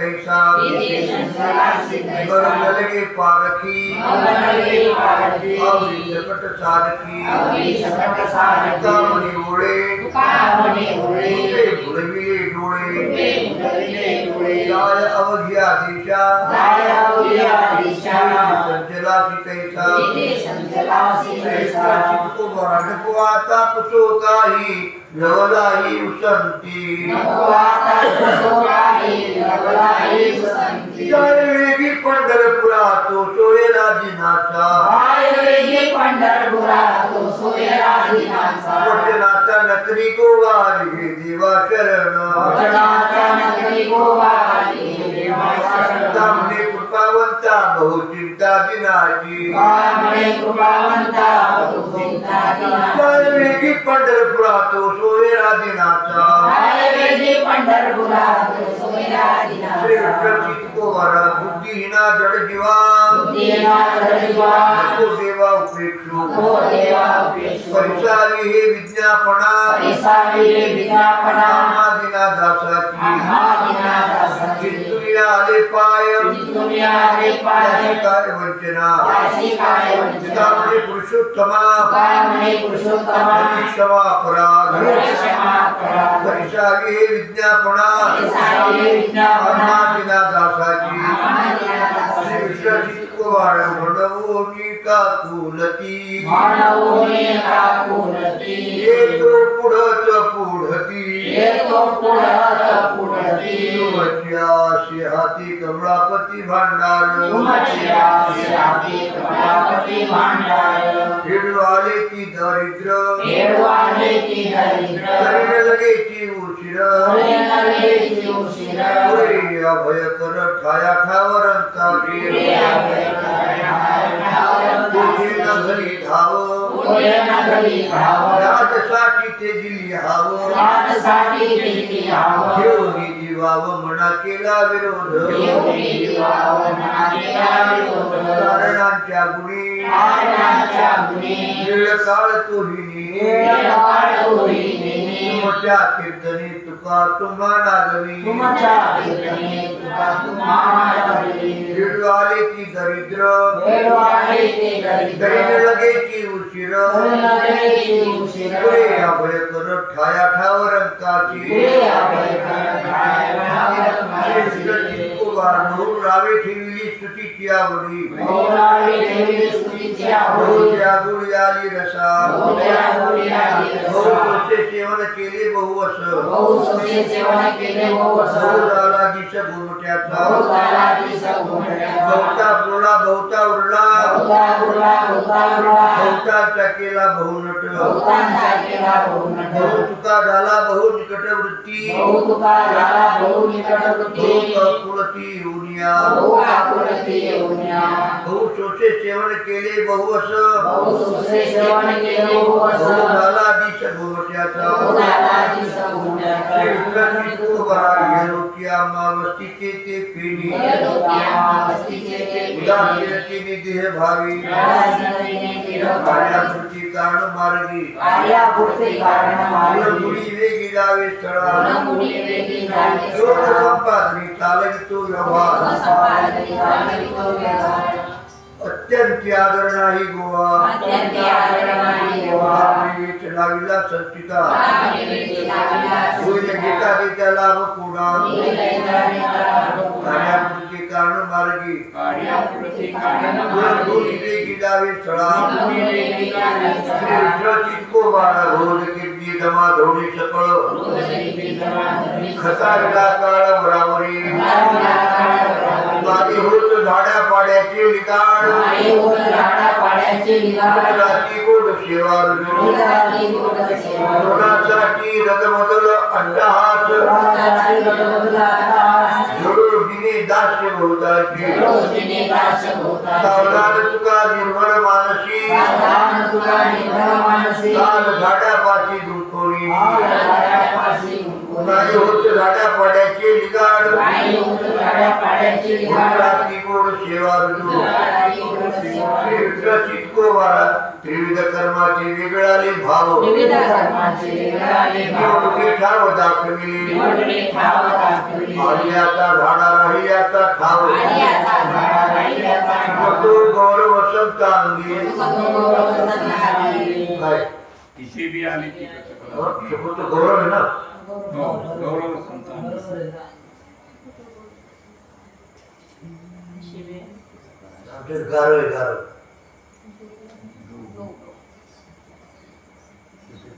S1: तैसा
S2: विधि संजलासी तैसा
S1: मंगल के पारखी
S2: मंगल के पारखी
S1: अवरी जपट सारखी
S2: अवरी जपट सारखी
S1: कामनी ओळे
S2: कामनी ओळे
S1: भुलविले डोळे
S2: भुलविले डोळे
S1: काय अवघ्या दिशा
S2: काय अवघ्या दिशा
S1: संजलासी तैसा
S2: विधि संजलासी तैसा
S1: चित्तो नको आता पुसो काही लवलाही उसंती
S2: नको आता पुसो काही लवलाही उसंती
S1: जय वेगी पंढरपुरा तो सोयरा दिनाचा
S2: काय वेगी पंढरपुरा तो सोयरा दिनाचा
S1: वचनाचा नकरी गोवारी घे देवा शरण
S2: वचनाचा नकरी गोवारी घे देवा शरण
S1: सामने कृपावंता बहुचिंता दिनाची
S2: कामणे कृपावंता बहुचिंता दिनाची
S1: जय वेगी पंढरपुरा तो सोयरा दिनाचा
S2: काय वेगी पंढरपुरा तो सोयरा
S1: श्री
S2: दिनाचा
S1: विठ्ठल चित्तकोवारा बुद्धिहीना जड जीवा
S2: बुद्धिहीना जड जीवा
S1: नको देवा उपेक्षू
S2: नको देवा उपेक्षू
S1: परिसावी हे विज्ञापना
S2: परिसावी हे विज्ञापना
S1: आमादिना दासाची
S2: आमादिना दासाची
S1: चित्तुनिया आले पाय
S2: चित्तुनिया आले पाय
S1: त्याची काय वंचना
S2: त्याची काय वंचना
S1: पितामहे पुरुषोत्तमा
S2: कामणे पुरुषोत्तमा
S1: क्षमा अपराध
S2: क्षमा करा
S1: परिसावी हे विज्ञापना
S2: परिसावी हे विज्ञापना
S1: आमादिना दासाची
S2: आमादिना दासाची
S1: श्री विठ्ठल चित्तकोवार म्हणवोनी का कुलती
S2: मानवोने काकुलती
S1: येतो पुढत पुढती
S2: येतो पुढत पुढती
S1: तुमच्याशी हाती कमळापती भांडार
S2: तुमची आशी आती कमलापती भांडार
S1: खेळवाले ती दरिद्र
S2: खेळवाले की दरिद्र
S1: करीन लगेची उशीर
S2: नरलेची उशीर
S1: पुरे अभय कर ठाया ठावरंताची पुढे नगरी धाव
S2: पुढे नगरी धाव
S1: त्यासाठी ते दिली हाव
S2: त्यासाठी दिली हाव
S1: घेऊनी जीवाव मना केला विरोध
S2: योगी जीवाव मना केला विरोध
S1: कारणांच्या गुणी
S2: कारणाच्या गुणी
S1: वेळ काळ तोहिनी
S2: काळ होईनी
S1: तुमच्या कीर्तनी तुका तुम्हा नागवी
S2: तुमच्या कीर्तने तुका तुम्हाला
S1: खेळवाले ती दरिद्र
S2: वेळवाले ते दरिद्र
S1: करीन लगेची उशीर
S2: नरलेची उशीर
S1: पुरे अभय कर ठाया ठावरंताची
S2: पुढे अभय कर
S1: रावे ठेविली स्तुतीची आवडी
S2: मौलावी देवी स्तुतीची आवडी
S1: बहुत्या गुळी आली रसा
S2: बहुत्या गुळी आली रसा.
S1: बहुसोचे सेवन केले बहुवस
S2: बहु सोसे सेवन केले बहु असं
S1: बहुताला दिस घुमट्याचा
S2: बहुताला दिस घुमट्याचा
S1: बहुता बोला बहुता उरला
S2: बहुता उरला बहुता उरला
S1: बहुताचा केला बहुनट
S2: बहुतांचा केला बहुनट
S1: बहु तुका झाला बहु निकट वृत्ती
S2: बहु तुका झाला बहु निकट
S1: बहु
S2: वृत्ती
S1: कपुलती उनिया
S2: बहु आकुलती येऊन्या
S1: बहु सोचे सेवन केले बहुवस
S2: बहु सोसे सेवन केले बहु
S1: बहु
S2: असं
S1: झाला दिस घुमट्याचा
S2: बहुताला दिस घुमट्याचा
S1: अमावस्तीचे ते पेनी
S2: गेलो त्या वस्तीचे ते
S1: उदासीनतेने देह भावी
S2: उदासीनतेने केलं
S1: कार्याकृती कारण मार्गी
S2: कार्यापुरते कारण मार्गी
S1: गुढी वेगी जावे स्थळा
S2: गुणमुळी वेगी जाणे
S1: योग संपादनी चालवितो व्यवहार
S2: संपादने चालवितो व्यवहार
S1: अत्यंत आदर नाही गोवा
S2: अत्यंत आदर नाही गोवा
S1: आपली वेच लाविला संचिता
S2: आपली वेची लाविला
S1: होईल घेता देता लाभ पुढा
S2: कार्यापुरते
S1: कार्याकृती कारण मार्गी
S2: कारण मार्गी
S1: गुढी वेगी जावे स्थळा
S2: गुणी वेगी जाणे
S1: श्री विठ्ठल चित्तकोवारा रोज कीर्ती जमा धोणी सकळ खसा विला काळ बराबरी मागे होत झाड्या पाड्याचे लिकाड जाती गोड सेवा रुजू कोणासाठी रगमगल अट्टहास जोडोजीने दास्य भोवताची सावधान तुका निर्मळ मानसी लाल झाड्यापाशी दुखोनी नाही होत झाड्या पाड्याचे लिगाड जाती गोड सेवा रुजू चित्तकोवारा त्रिविध कर्माचे वेगळाले भाव
S2: विविध कर्माचे वेगळाले भाव
S1: निवडुके ठाव दाखविले
S2: निवडणे ठाव दाखविले
S1: आर्याचा झाडा राहिल्याचा ठाव
S2: आर्याचा झाडा राहिल्याचा ठाव
S1: तो गौरव संतांगी
S2: गौरव संतांगी
S1: काय
S5: इसे भी आली की
S1: तो गौरव आहे ना
S5: गौरव संतान
S1: आमच्यात गारव आहे गारव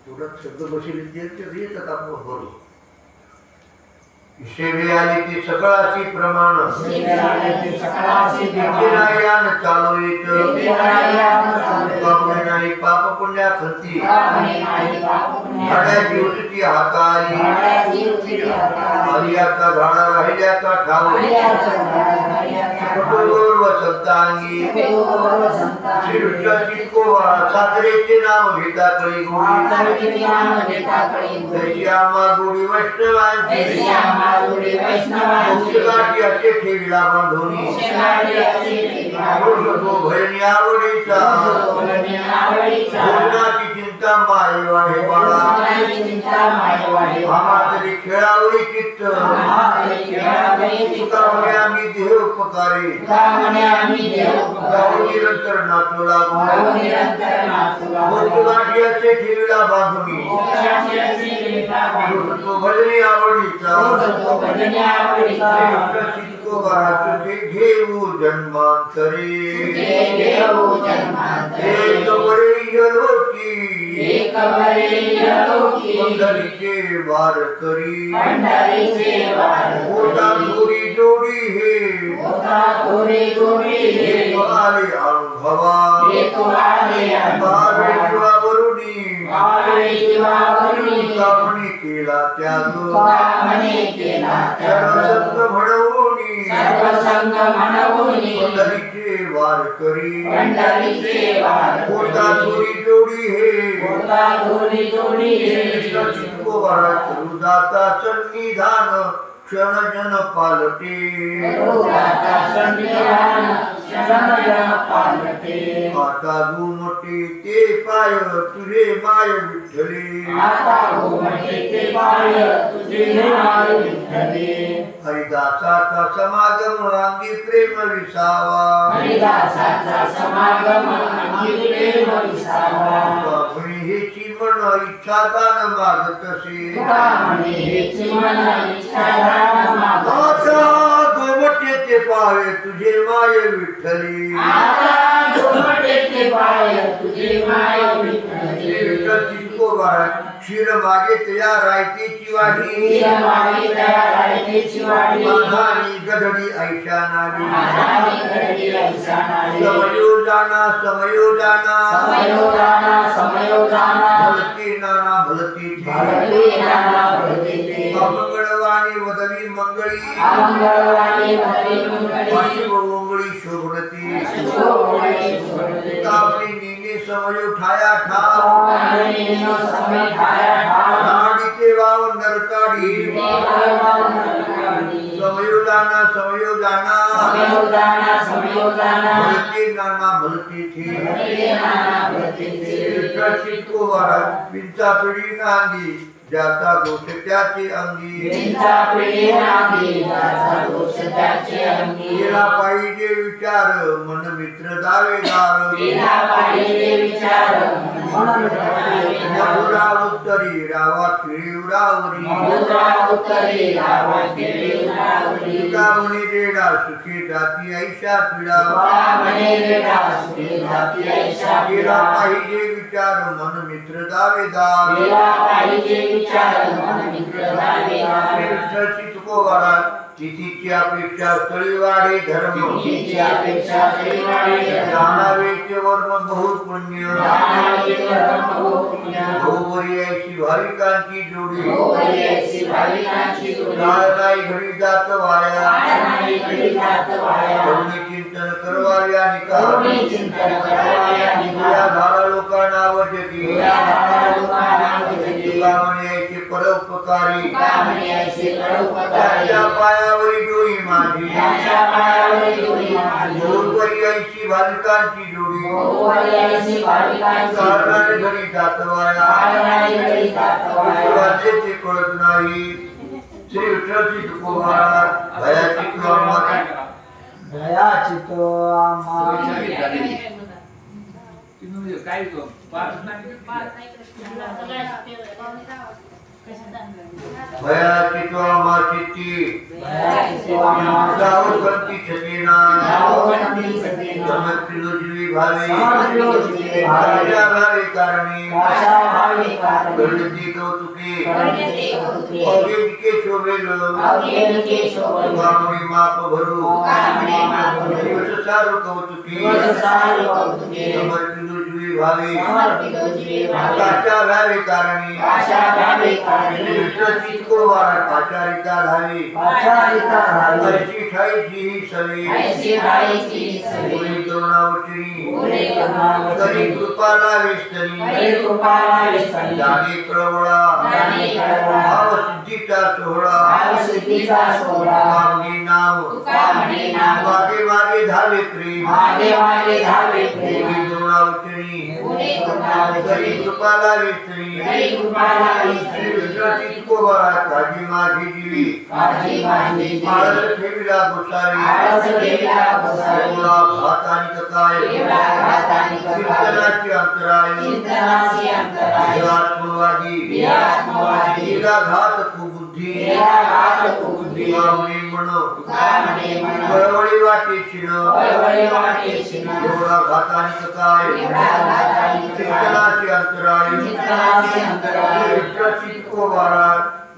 S1: तुला शब्द बसले ते येतात आपण बोलू सेवे आली की सकाळाची प्रमाण यान चालू येत बाबणे नाही पाप पुण्या खंती झाडाची उचती हाताळी आर्याचा झाडा राहिल्याचा ठाव गौरव संतांगी श्री विठ्ठलाची कोवा सासरेचे नाव घेता कळी गोडी त्याची आम्हा गोडी वैष्णवांची मुक्तगाठी असे ठेविला बांधोनी भजनी आवडीचा भोजनाची चिंता मायवा हे बाळा आम्हातरी खेळावरी चित्त तुका म्हणे आम्ही देह उपकारी गाव निरंतर नाचू लागू मुक्तगाठी असे ठेविला बांधोनी भजनी आवडीचा घेऊ जन्मांतरी पंढरीचे वार करी मोठा जोडी जोडी हे आले अनुभवा कामणी केला त्याग सर्वसंग म्हणवूनी पंढरीचे वार करी मोठा जोडी जोडी हे दाता सन्निधान क्षण जन पालटे आता घुमटे ते पाय तुझे माय विठ्ठले हरिदासाचा समागम अंगी प्रेम विसावा हेची मन इच्छा दान मागतसे आता गोमटे ते पाय तुझे माय विठ्ठली क्षीर मागे तया रायतेची वाढी माधानी गधडी ऐशा नाडी समयोजाना भलती नाना भलती अमंगळवाणी वदवी मंगळी मंगळी शोभणती कापणी नीने समय उठाया ठाव नाडीचे वाव नरकाडी समयोजाना भलती नाना भलती थी पिंचा पिढी नांदी जाता दोष त्याचे अंगी केला पाहिजे विचार मन मित्र दावेदार मधुरा उत्तरी रावा खिळीवरावरी तुका म्हणे रेडा सुखी जाती ऐशा पिढा केला पाहिजे विचार मन मित्र दावेदार तिथीची अपेक्षा स्थळीवाडे धर्म जाणावेचे वर्म बहुत पुण्य भोवरी ऐशी भाविकांची जोडी काळ नाही घडी जात वाया करुणी चिंतन करवाया निका झाला लोकांना आवडती परोपकारी त्याच्या पायावर पायावरी डोई माझी
S3: त्यांच्या पायावरी डोई माझी
S1: गोरवरी ऐशी भाविकांची जोडी
S3: गोरवरी ऐशी भाविकांची
S1: कारणाने घरी जातवाया
S3: कारणाने घरी जातवाया
S1: वाचे ते कळत नाही श्री विठ्ठलची तुकोबारा भयाची किंवा
S3: दयाची तो आम्हा
S5: काय तो पाच नाही
S1: भयाची तो आम्हाची
S3: दयाची तो आम्हा
S1: गाव भक्ती छतेना
S3: गाववंती सतीना
S1: समर्पिलो जीवी भावे
S3: समर्पिलो जीवी भावे
S1: राजा भावे कारणे
S3: आशा भावे कारणे
S1: गणती कौतुके
S3: गणिते कौतुके
S1: अवघे शोभेल
S3: अवघे शोभेल
S1: कामणी माप भरू
S3: कामणी माप भरू
S1: दिवस सारू कौतुके
S3: दिवस सारू कौतुके
S1: समर्पिलो जीवी भावे
S3: समर्पिलो जीवी भावे
S1: आशा भावे कारणे
S3: आशा भावे कारणे
S1: विठ्ठलची तुकोबारा पाचारिका धावी
S3: पाचारिका भावे
S1: ऐशी ठाईची ही सवे
S3: ऐशी ठाईची सवे
S1: मुली करुणावचनी
S3: मुले करुणावचनी
S1: करी कृपा लावेस्तनी
S3: करी कृपा लावेस्तनी
S1: जाणे कळवळा
S3: जाणे कळवळा
S1: भाव सिद्धीचा सोहळा
S3: भाव सिद्धीचा सोहळा
S1: कामणी नाम
S3: कामणी नाम
S1: मागे मागे झाले प्रेम
S3: मागे मागे धावे प्रेम
S1: मुली करुणावचनी
S3: मुले करुणावचनी
S1: करी कृपा लावेस्तनी
S3: करी कृपा लावेस्तनी
S1: श्री विठ्ठलची तुकोबारा काजी माझी जीवी
S3: काजी माझी जीवी
S1: आळस ठेविला गोसावी
S3: आळस ठेविला गोसावी
S1: एवढा घातानिक काय
S3: एवढा घातानिक काय
S1: चिंतनाची अंतराय
S3: चिंतनाची अंतराय
S1: आत्मवादी
S3: विरात्मवादी
S1: तिला घात कुबुद्धी
S3: तिला घात कुबुद्धी
S1: कामणी म्हण
S3: कामणे म्हण
S1: कळवळी वाटे शिण
S3: वळवळी वाटे शिण
S1: एवढा घातानिक काय
S3: एवढा घातानिक काय
S1: चिंतनाची अंतराय
S3: चिंतनाची अंतराय
S1: विठ्ठलची तुकोबारा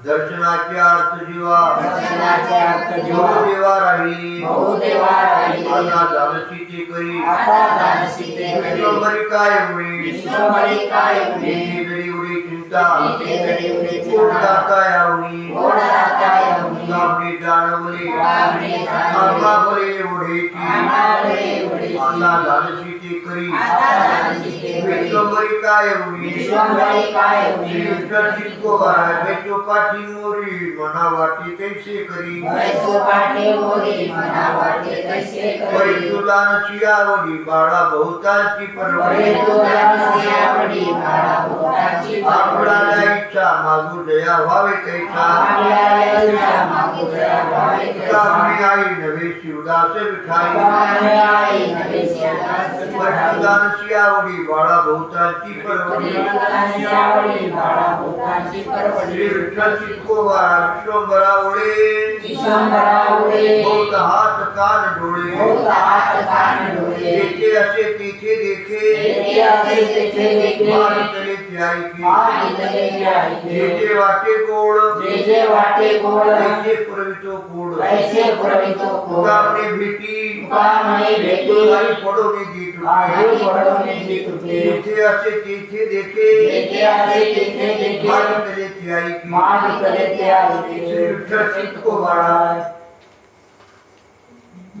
S1: दर्शनाची अर्थ जीवा
S3: दर्शनाचे अर्थ जीवा
S1: देवा राही
S3: बहुदेवा राही
S1: आता जाणशी ते करी
S3: आता दानसी ते करी
S1: विश्वंभरी काय होई
S3: विश्वभरी काय होई
S1: इथे जरी उडी चिंता
S3: इथे जरी उडी चिंता
S1: कोण दाता यावणी
S3: कोण दाता यावणी
S1: कामणी जाणवली
S3: कामणी जाणवली
S1: आम्हा बरे ओढेची
S3: आम्हावरे एवढी
S1: आता जाणशी ते करी
S3: आता दानसी ते करी
S1: विश्वंभरी काय होई
S3: विश्वभरी काय
S1: श्री
S3: होई
S1: विठ्ठलची तुकोबारा बेचो पाठी मोरी मना वाटी तैसे करी
S3: वैसो पाटे मोरी मना वाटे तैसे करी
S1: परितुदान शियावडी बाळा बहुतांची
S3: वरे
S1: परवडी
S3: तो दानसी आवडी बाळा भोताची
S1: आपल्याला इच्छा मागू दया व्हावे कैसा
S3: आपल्या इच्छा मागू दया व्हावे
S1: कामणी आई नवे शिवदास विठाई
S3: कामणे आई नवे शिवदास
S1: परितुदान शियावडी बाळा बहुतांची परवडी
S3: दानसी आवडी बाळा भोताची
S1: श्री
S3: परवडी
S1: विठ्ठलची तुकोबारा विश्वंभरा ओळे
S3: विश्वंभरा उडे
S1: बहुत हात कान डोळे
S3: बहुत हात कान डोळे
S1: जेथे असे तिथे देखे
S3: जेथे असे तेथे देखे
S1: मानितले ते ऐके
S3: मानितले ते ऐके
S1: जेथे वाटे गोड
S3: जे जे वाटे गोड
S1: तेथे पुरवितो गोड
S3: ऐसे पुरवितो गोड
S1: कामने भेटी
S3: कामणे भेटी
S1: काही पडोने दी
S3: आहे
S1: तुटे
S3: पडवणे दी तुटे
S1: जेथे असे तिथे देखे
S3: जेथे असे तेथे देखे
S1: मानितले ते ऐके
S3: मानितले ते ऐके
S1: श्री विठ्ठलची तुकोबारा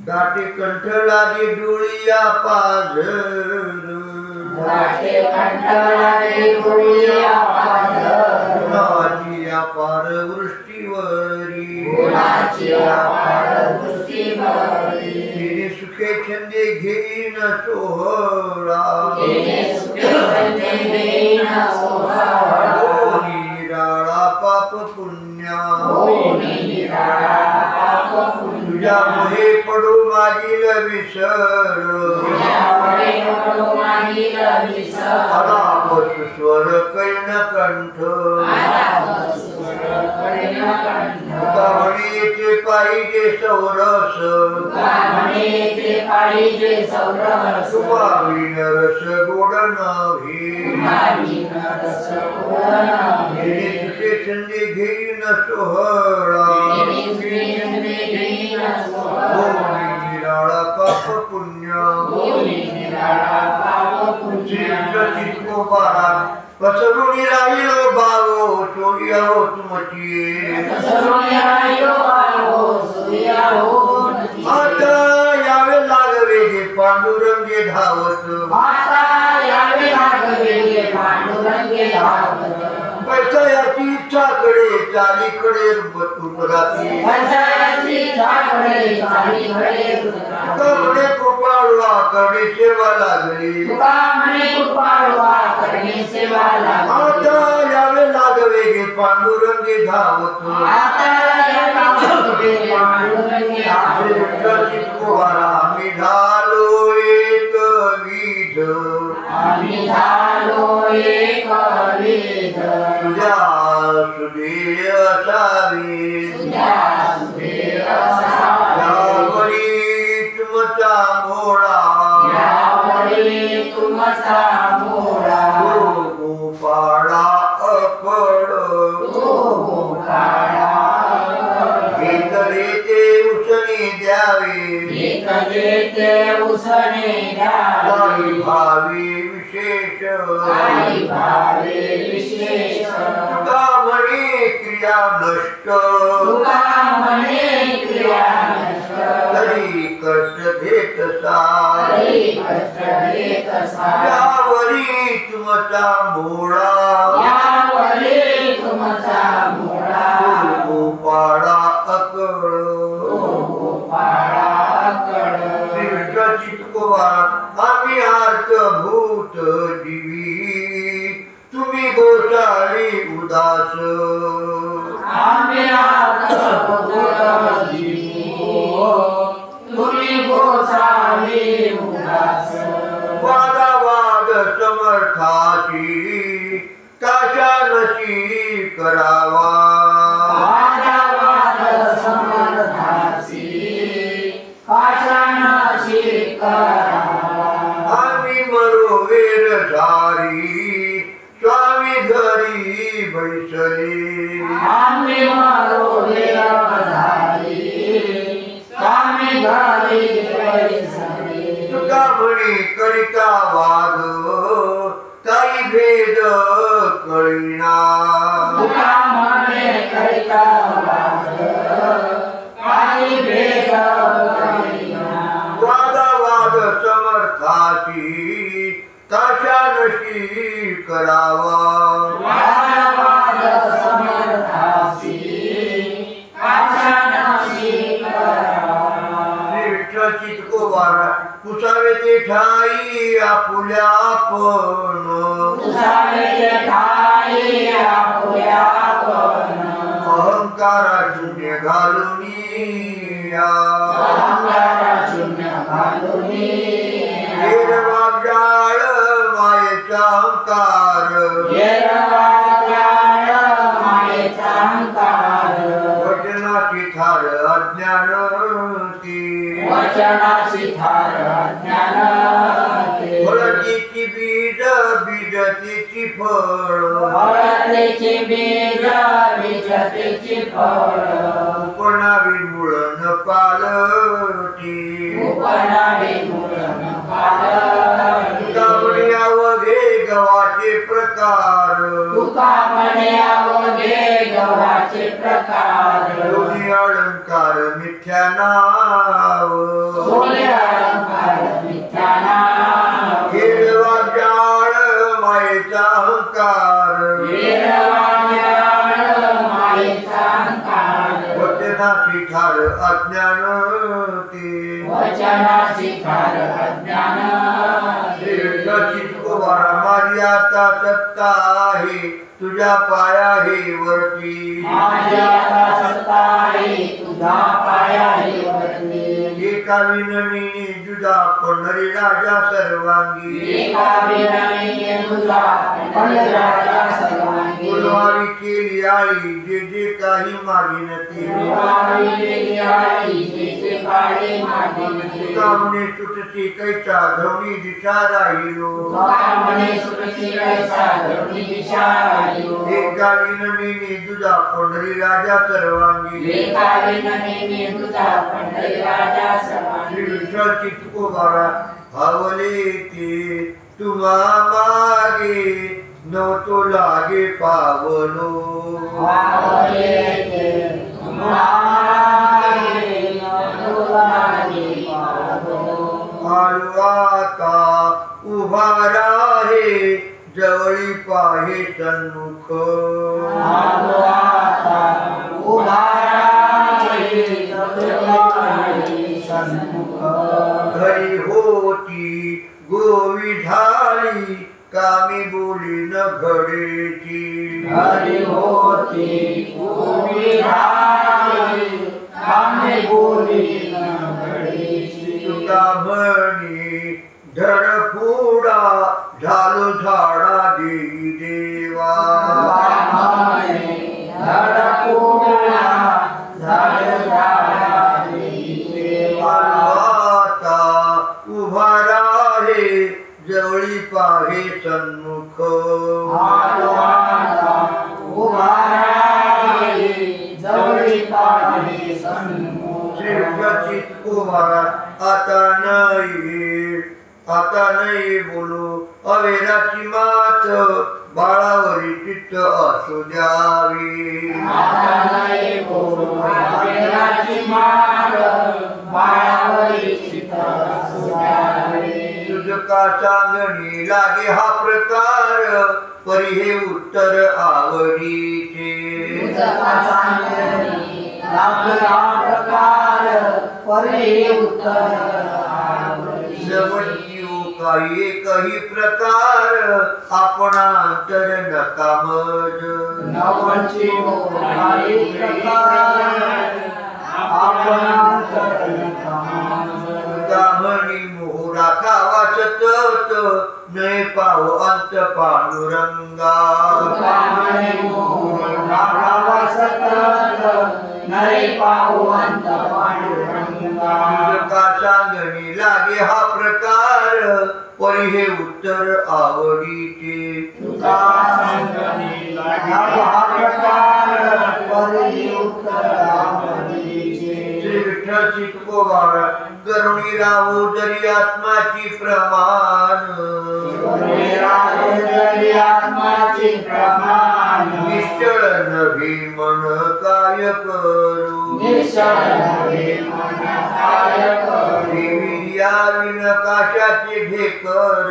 S1: दाटे कंठ लागे डोळिया पाझर
S3: वाटे कंठलागे डोळिया पाझर
S1: गुणाची अपार वृष्टीवरी
S3: गुणाची अपार दृष्टीवरी
S1: तिने सुखे छंदे घेईन सोहळा
S3: तेने सुखे संते देईन सोहळा
S1: होई निराळा पाप पुण्या
S3: होई निराळा पाप पुण्य
S1: तुझ्यामुळे पडू मागील विसर
S3: तुझ्यामुळे पडो मागील विसर
S1: अनापत स्वर कैन कंठ
S3: आलापस्वर कर्ण कंठ
S1: कामणीचे पाहिजे सौरस
S3: कामणेचे पाहिजे सौरस
S1: तुमाविन रस गोड नव्हे
S3: नाविन रस पूर्ण
S1: तिने सुखे छंदे घेईन सोहळा
S3: तेने सुखे छंदे घेईन सोहळा
S1: होई निराळा पाप पुण्य
S3: होई निराळा पाप पुण्य
S1: श्री तुकोबारा पसरून राहिलो भावो सोय्याहो तुमची
S3: सर्वयायो आहो सूर्याहो नदी
S1: आता यावे लागवे हे पांडुरंगे धावत
S3: आता यावे लागले पांडुरंगे धावत
S1: पैसा याची चिठाकडे चालीकडे तुमराती कमणे कृपाळवा करणे सेवा लागली आता यावे लागवे गे पांडुरंगी धावतो आम्ही झालो एक विध तुझ्या सुधीर असावी यावरी तुमचा मोळा गोपाळा अकड घेतले ते उसने द्यावे भावी विशेष तुकामणे क्रिया नष्ट तरी कष्ट घेतसा यावरी तुमचा मोळा गोपाळा अकड आम्ही आर्त भूत जीवी तुम्ही गोसाळी उदास वादावाद समर्थाची काशानशी करावा आम्ही मरोवेर धारी स्वामी घरी बैसले तुका म्हणे करिता वाद काही भेद कळीना वादावाद समर्थाची काशानशी करावा पुसावे ते ठाई आपुल्या आपण अहंकारा शून्य घालून वाग्याळ मायेचा अहंकार वचनाची थार अज्ञानती फळतीची बीज बीजतेची फळ उपनावी मूळ न पालटी तुकामणे अवघे गव्हाचे प्रकार दोन्ही अलंकार मिथ्या नाव वाग्याळ मायेचा अहंकार वचनाची ठार अज्ञानती माझी आता सत्ता आहे तुझ्या पाया हे वरती एका विनमीने जुदा पंढरी राजा सर्वांगी फुलवारी केली आई जे जे काही मागिनती तुकामणे सुटती कैसा धवनी दिशा राहिलो एका विनमीने जुदा पंढरी राजा सर्वांगी श्री विठ्ठल चितकोबारा भावले ते तुम्हा मागे नव्हतो लागे पावलो आलो आता उभा राहे जवळी पाहे सन्मुख
S2: आलो आता उभा राही जवळी सन्मुख
S1: घरी होती गोवी झाली कामी बोली न घडेची
S2: हरी होती उभी राही कामे बोली न घडीची
S1: तुका म्हणी धड फुडा झालो झाडा देई देवा आता उभा राहे जवळी पाहे सन्मुख श्रीचित कुमार आता नाही बोलू अवेराची मात बाळावरी चित्त असू द्यावी तुझका सांगणी लागे हा प्रकार परी हे उत्तर आवडीचे काही एकही प्रकार आपण अंतर नका मज म्हणी मोहरा खावा सतत नय पाहू अंत पांडुरंगा तुझका सांगणी लागे हा प्रकार परी हे उत्तर आवडीचे श्री विठ्ठल चितकोबाळ करुणी राहू जरी आत्माची प्रमाण निश्चळ नभी मन काय करू विन काशाचे ढेकर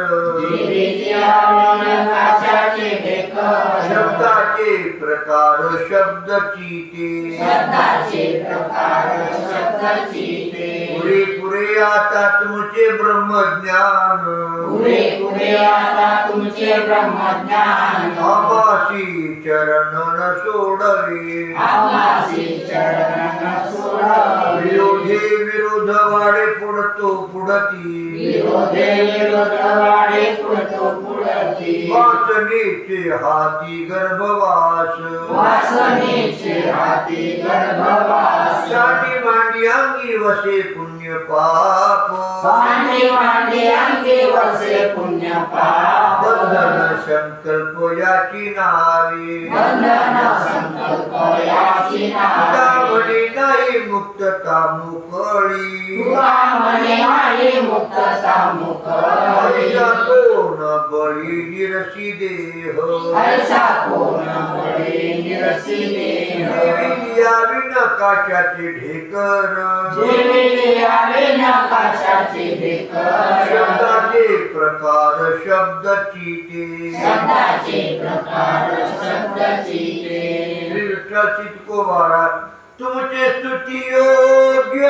S1: शब्दाचे प्रकार शब्द चीते पुरे आता तुमचे ब्रह्मज्ञान आमासी चरण न सोडवे विरोधे विरोध वाढे पुढतो पुढती वासनेचे हाती गर्भवास साठी मांडी अंगी वसे पुण्य पाप बंधन संकल्प याची नावे म्हणे नाही मुक्तता मुकळी कोण बळी निरसी देह यावी नकाशाचे ढेकर शब्दाचे प्रकार शब्द चीते चितकोबाळा तुमचे स्तुती योग्य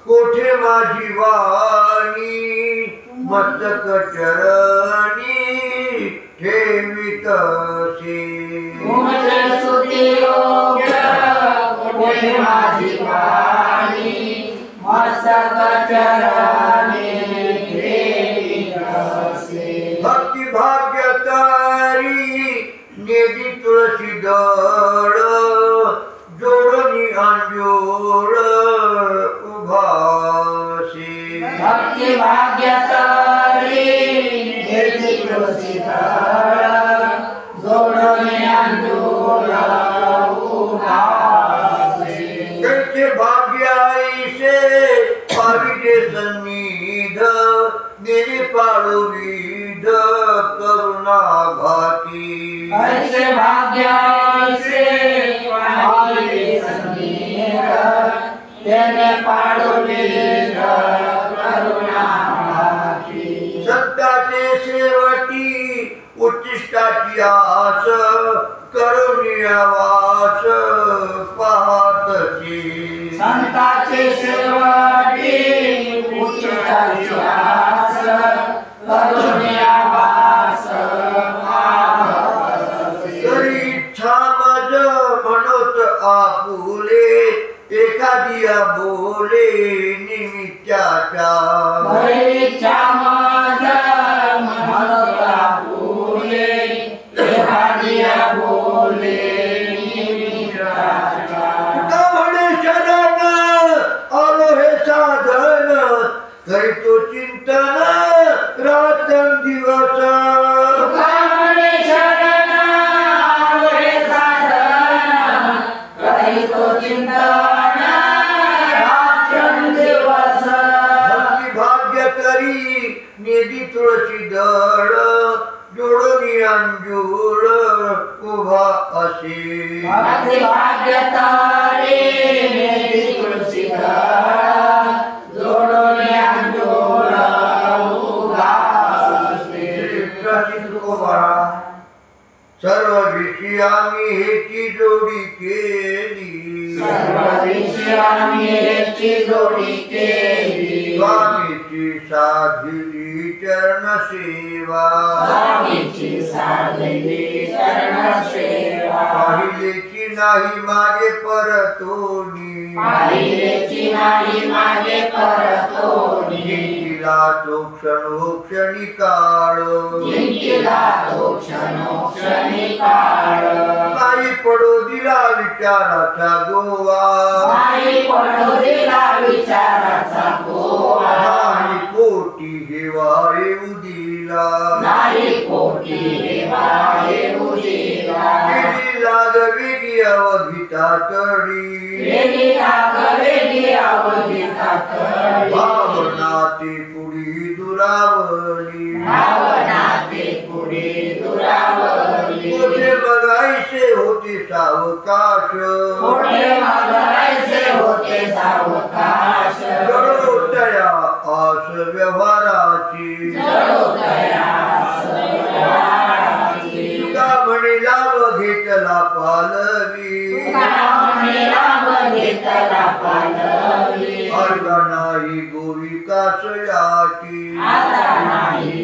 S1: कोठे माझी वाणी मस्तक चरणी ठेवितसे भक्ती भाग्य तारी नेदी तुळशी दळ जोडणी अंजोळ उभासे
S2: भक्ती भाग्य तारी नेदी तुळशी दळ जोडणी अंजोळ उभासे
S1: त्यांचे भाग्य आईसे पाविजे सन्निध नेली पाळू विध करुणा घाती
S2: ऐसे भाग्याचे पाविजे सन्निध तेने पाळू विध करुणा घाती
S1: सत्ताचे शेवटी त्यास करुणिया वास पाहतसी
S2: संताचे शेवटी उच्चारी आस करुणिया वास
S1: तरी इच्छा मज म्हणत आपुले एखादिया बोले निमित्याच्या
S2: भरीच्या मज म्हणता बोले एखादिया बोले
S1: तुका म्हणे शरण आलो हे साधन करीतो चिंतन रात्रंदिवस
S2: तुकामणे शरण आलो हे साधन करीतो चिंतन रात्रंदिवस
S1: भक्ती भाग्य करी नेदी तुळशी दळ जोडून अंजूळ उभा असे
S2: भक्ती भाग्य तारे तुळशी जोडून अंजूळ उभा असते.
S1: सर्व विषयामी हेची जोडी केली
S2: सर्व विषयांची जोडी केली
S1: स्वामीची साधिली चरण सेवा
S2: स्वामीची साधली चरण सेवा
S1: पाहिलेची नाही माझे परतोनी
S2: पाहिलेची नाही माझे परतोनी
S1: जिंकिला तो क्षणोक्षणी काळ
S2: जिंकिला तो क्षणोक्षणी काळ
S1: नाही पडो दिला विचाराचा गोवा
S2: नाही पडो दिला विचाराचा गोवा
S1: नाही पोटी हेवा येऊ दिला
S2: नाही पोटी हेवा येऊ दिला
S1: केली लाग वेगी अवघिता तडी
S2: वेगी लागलेली अवघिता तळी
S1: भावना ते पुढी दुरावली
S2: भावना ते पुढे दुरावली
S1: मोठे बघायचे होते सावकाश
S2: मोठे मागायचे होते सावकाश
S1: जळोतया आस व्यवहाराची
S2: जळोतयास व्यवहाराची
S1: तुका म्हणे लाव घेतला पालवी
S2: तुकामणे लाभ घेतला पालवी
S1: अर्ध नाही गोविकासयाची
S2: आता नाही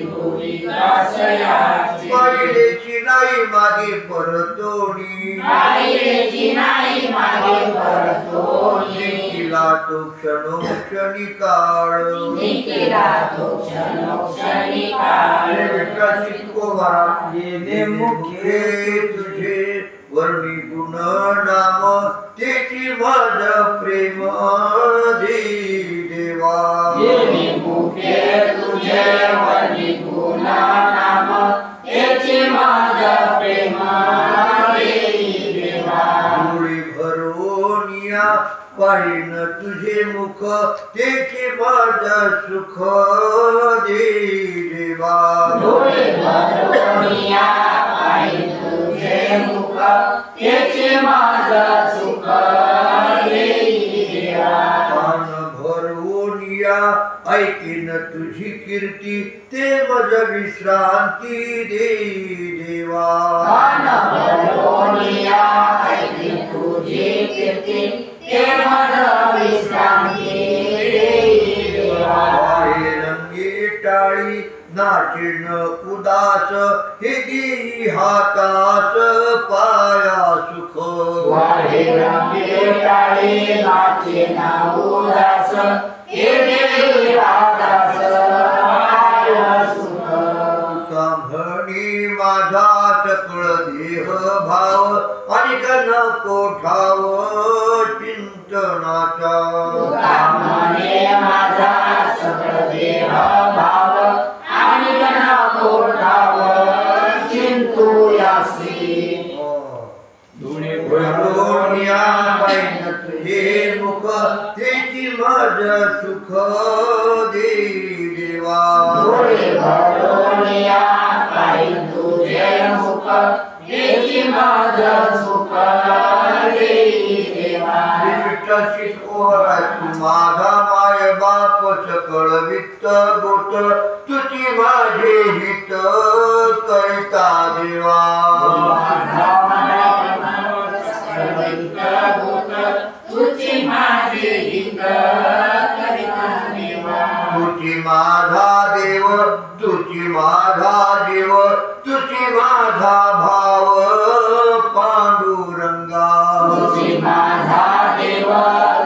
S2: गोविकासयाची
S1: पाहिलेची नाही मागे परतोणी
S2: पाहिलेची नाही मागे परतोनी
S1: तिला तो क्षणोक्षणी काळ
S2: निकिला तो क्षणोक्षणी काळ
S1: गेले मुखे तुझे वर्णी गुण नाम तेची माझ प्रेम दे देवा
S2: येणे मुखे तुझे वर्णी गुण नाम त्याची माझ प्रेम देई देवा
S1: डोळे भरून या पाहिन तुझे मुख तेचे माझ सुख दे देवा
S2: डोळे भरून या पाहि तुझे मुख त्याची माझ सुख देई देवा
S1: कान भरून या ऐकीन तुझी कीर्ती ते मज विश्रांती दे देवा
S2: कान भरून या ऐकी तुझी कीर्ती ते माझ विश्रांती देई देवा
S1: वाहे रंगी टाळी नाचिन उदास हे देई हातास पाया सुख
S2: वाहे रंगे टाळे नाचे ना उदास हे देई राधास पाया सुख
S1: कांभणी माझा सकळ देह भाव आणि नको ठाव चिंतनाचा
S2: कामने माझा सकळ देह भाव आणि नको ठाव चिंतू यासी
S5: दोन्ही
S1: भरून या पाहिन तुझे मुख तेची माझ सुख दे देवा
S2: डोळे भरून या पाहि तुझे मुख त्याची माझ सुख देई
S1: होत तुझी माझे हित करिता देवा
S2: तुझी माझे हित करिता देवा
S1: तुझी माझा देव तुझी माझा देव तुझी माझा भाव पांडुरंगा
S2: तुझी माझा देव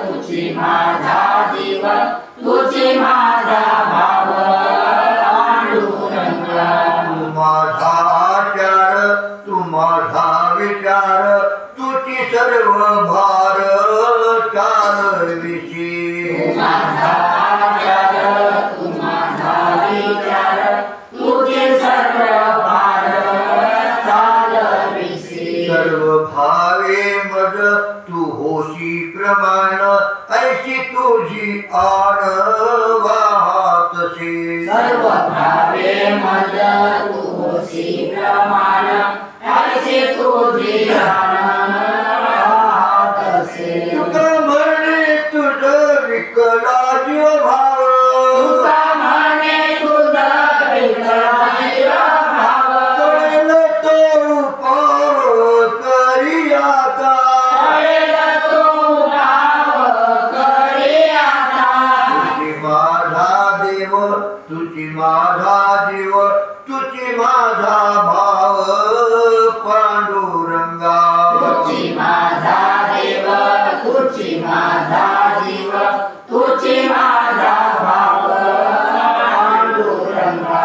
S2: तुझी माझा जीव तुझी माझा भाव पांडुरंगा
S1: तू माझा आचार तू माझा विचार तुझी सर्व भार चालविशी
S2: माझा आचार तू माझा विचार तुझे सर्व भार चालविसी
S1: सर्व भावे मज तू होशी प्रमाण ऐशी तुझी आण वाहतसे
S2: सर्व भावे मज तू होसी प्रमाण ऐसे तुझी आनंदसे
S1: तुका म्हणे तुझ विकला जीव भाव
S2: तुका म्हणे तुझा विकला जीव भाव
S1: कळेल तो उपाव करी आता
S2: कळेल तो भाव करी आता
S1: तुझी माझा देव तुझी माझा जीव तुझी माझा भाव पांडुरंगा
S2: तुझी माझा देव तुझी माझा जीव तुझी माझा भाव पांडुरंगा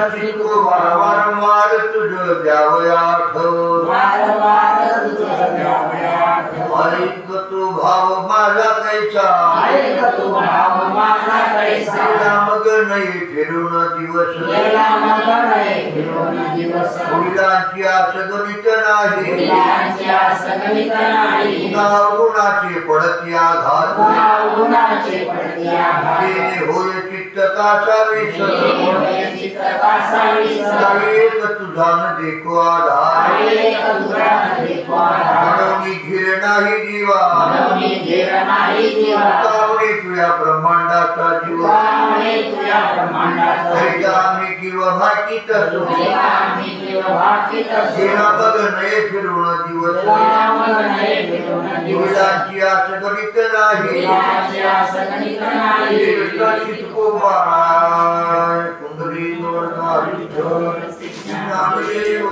S1: चित्तो वारंवार तुझं द्यावं आठव
S2: वारंवार तुझं द्यावयात
S1: ऐक तू भाव माझा कैसा
S2: ऐक तू भाव माझा कैसा
S1: गेला मग नाही फिरून दिवस
S2: गेला मग नाही फिरून दिवस
S1: मुलांची आस गणित नाही
S2: मुलांची आस गणित नाही
S1: गुन्हा गुणाचे पडती आघात
S2: गुणाचे पडती आघात
S1: तेने होय चित्त कासावीस
S2: चित्त कासावीस
S1: एक तुझा न देखो आधार
S2: एक तुझा देखो आधार
S1: म्हणून घिर नाही जीवा
S2: म्हणून घेर नाही जीवा
S1: कावणे तुझ्या ब्रह्मांडाचा जीव
S2: कावणे तुझ्या ब्रह्मांडाचा
S1: ऐका आम्ही किंवा भाकीत असो
S2: जेव्हा आम्ही जीव भाकीत असो
S1: गेला बघ नये फिरून दिवस
S2: गेला मग नाही फिरून दिवस
S1: मुलांची आस गणित नाही
S2: मुलांची आस गणित नाही
S1: कुंडली नामदेव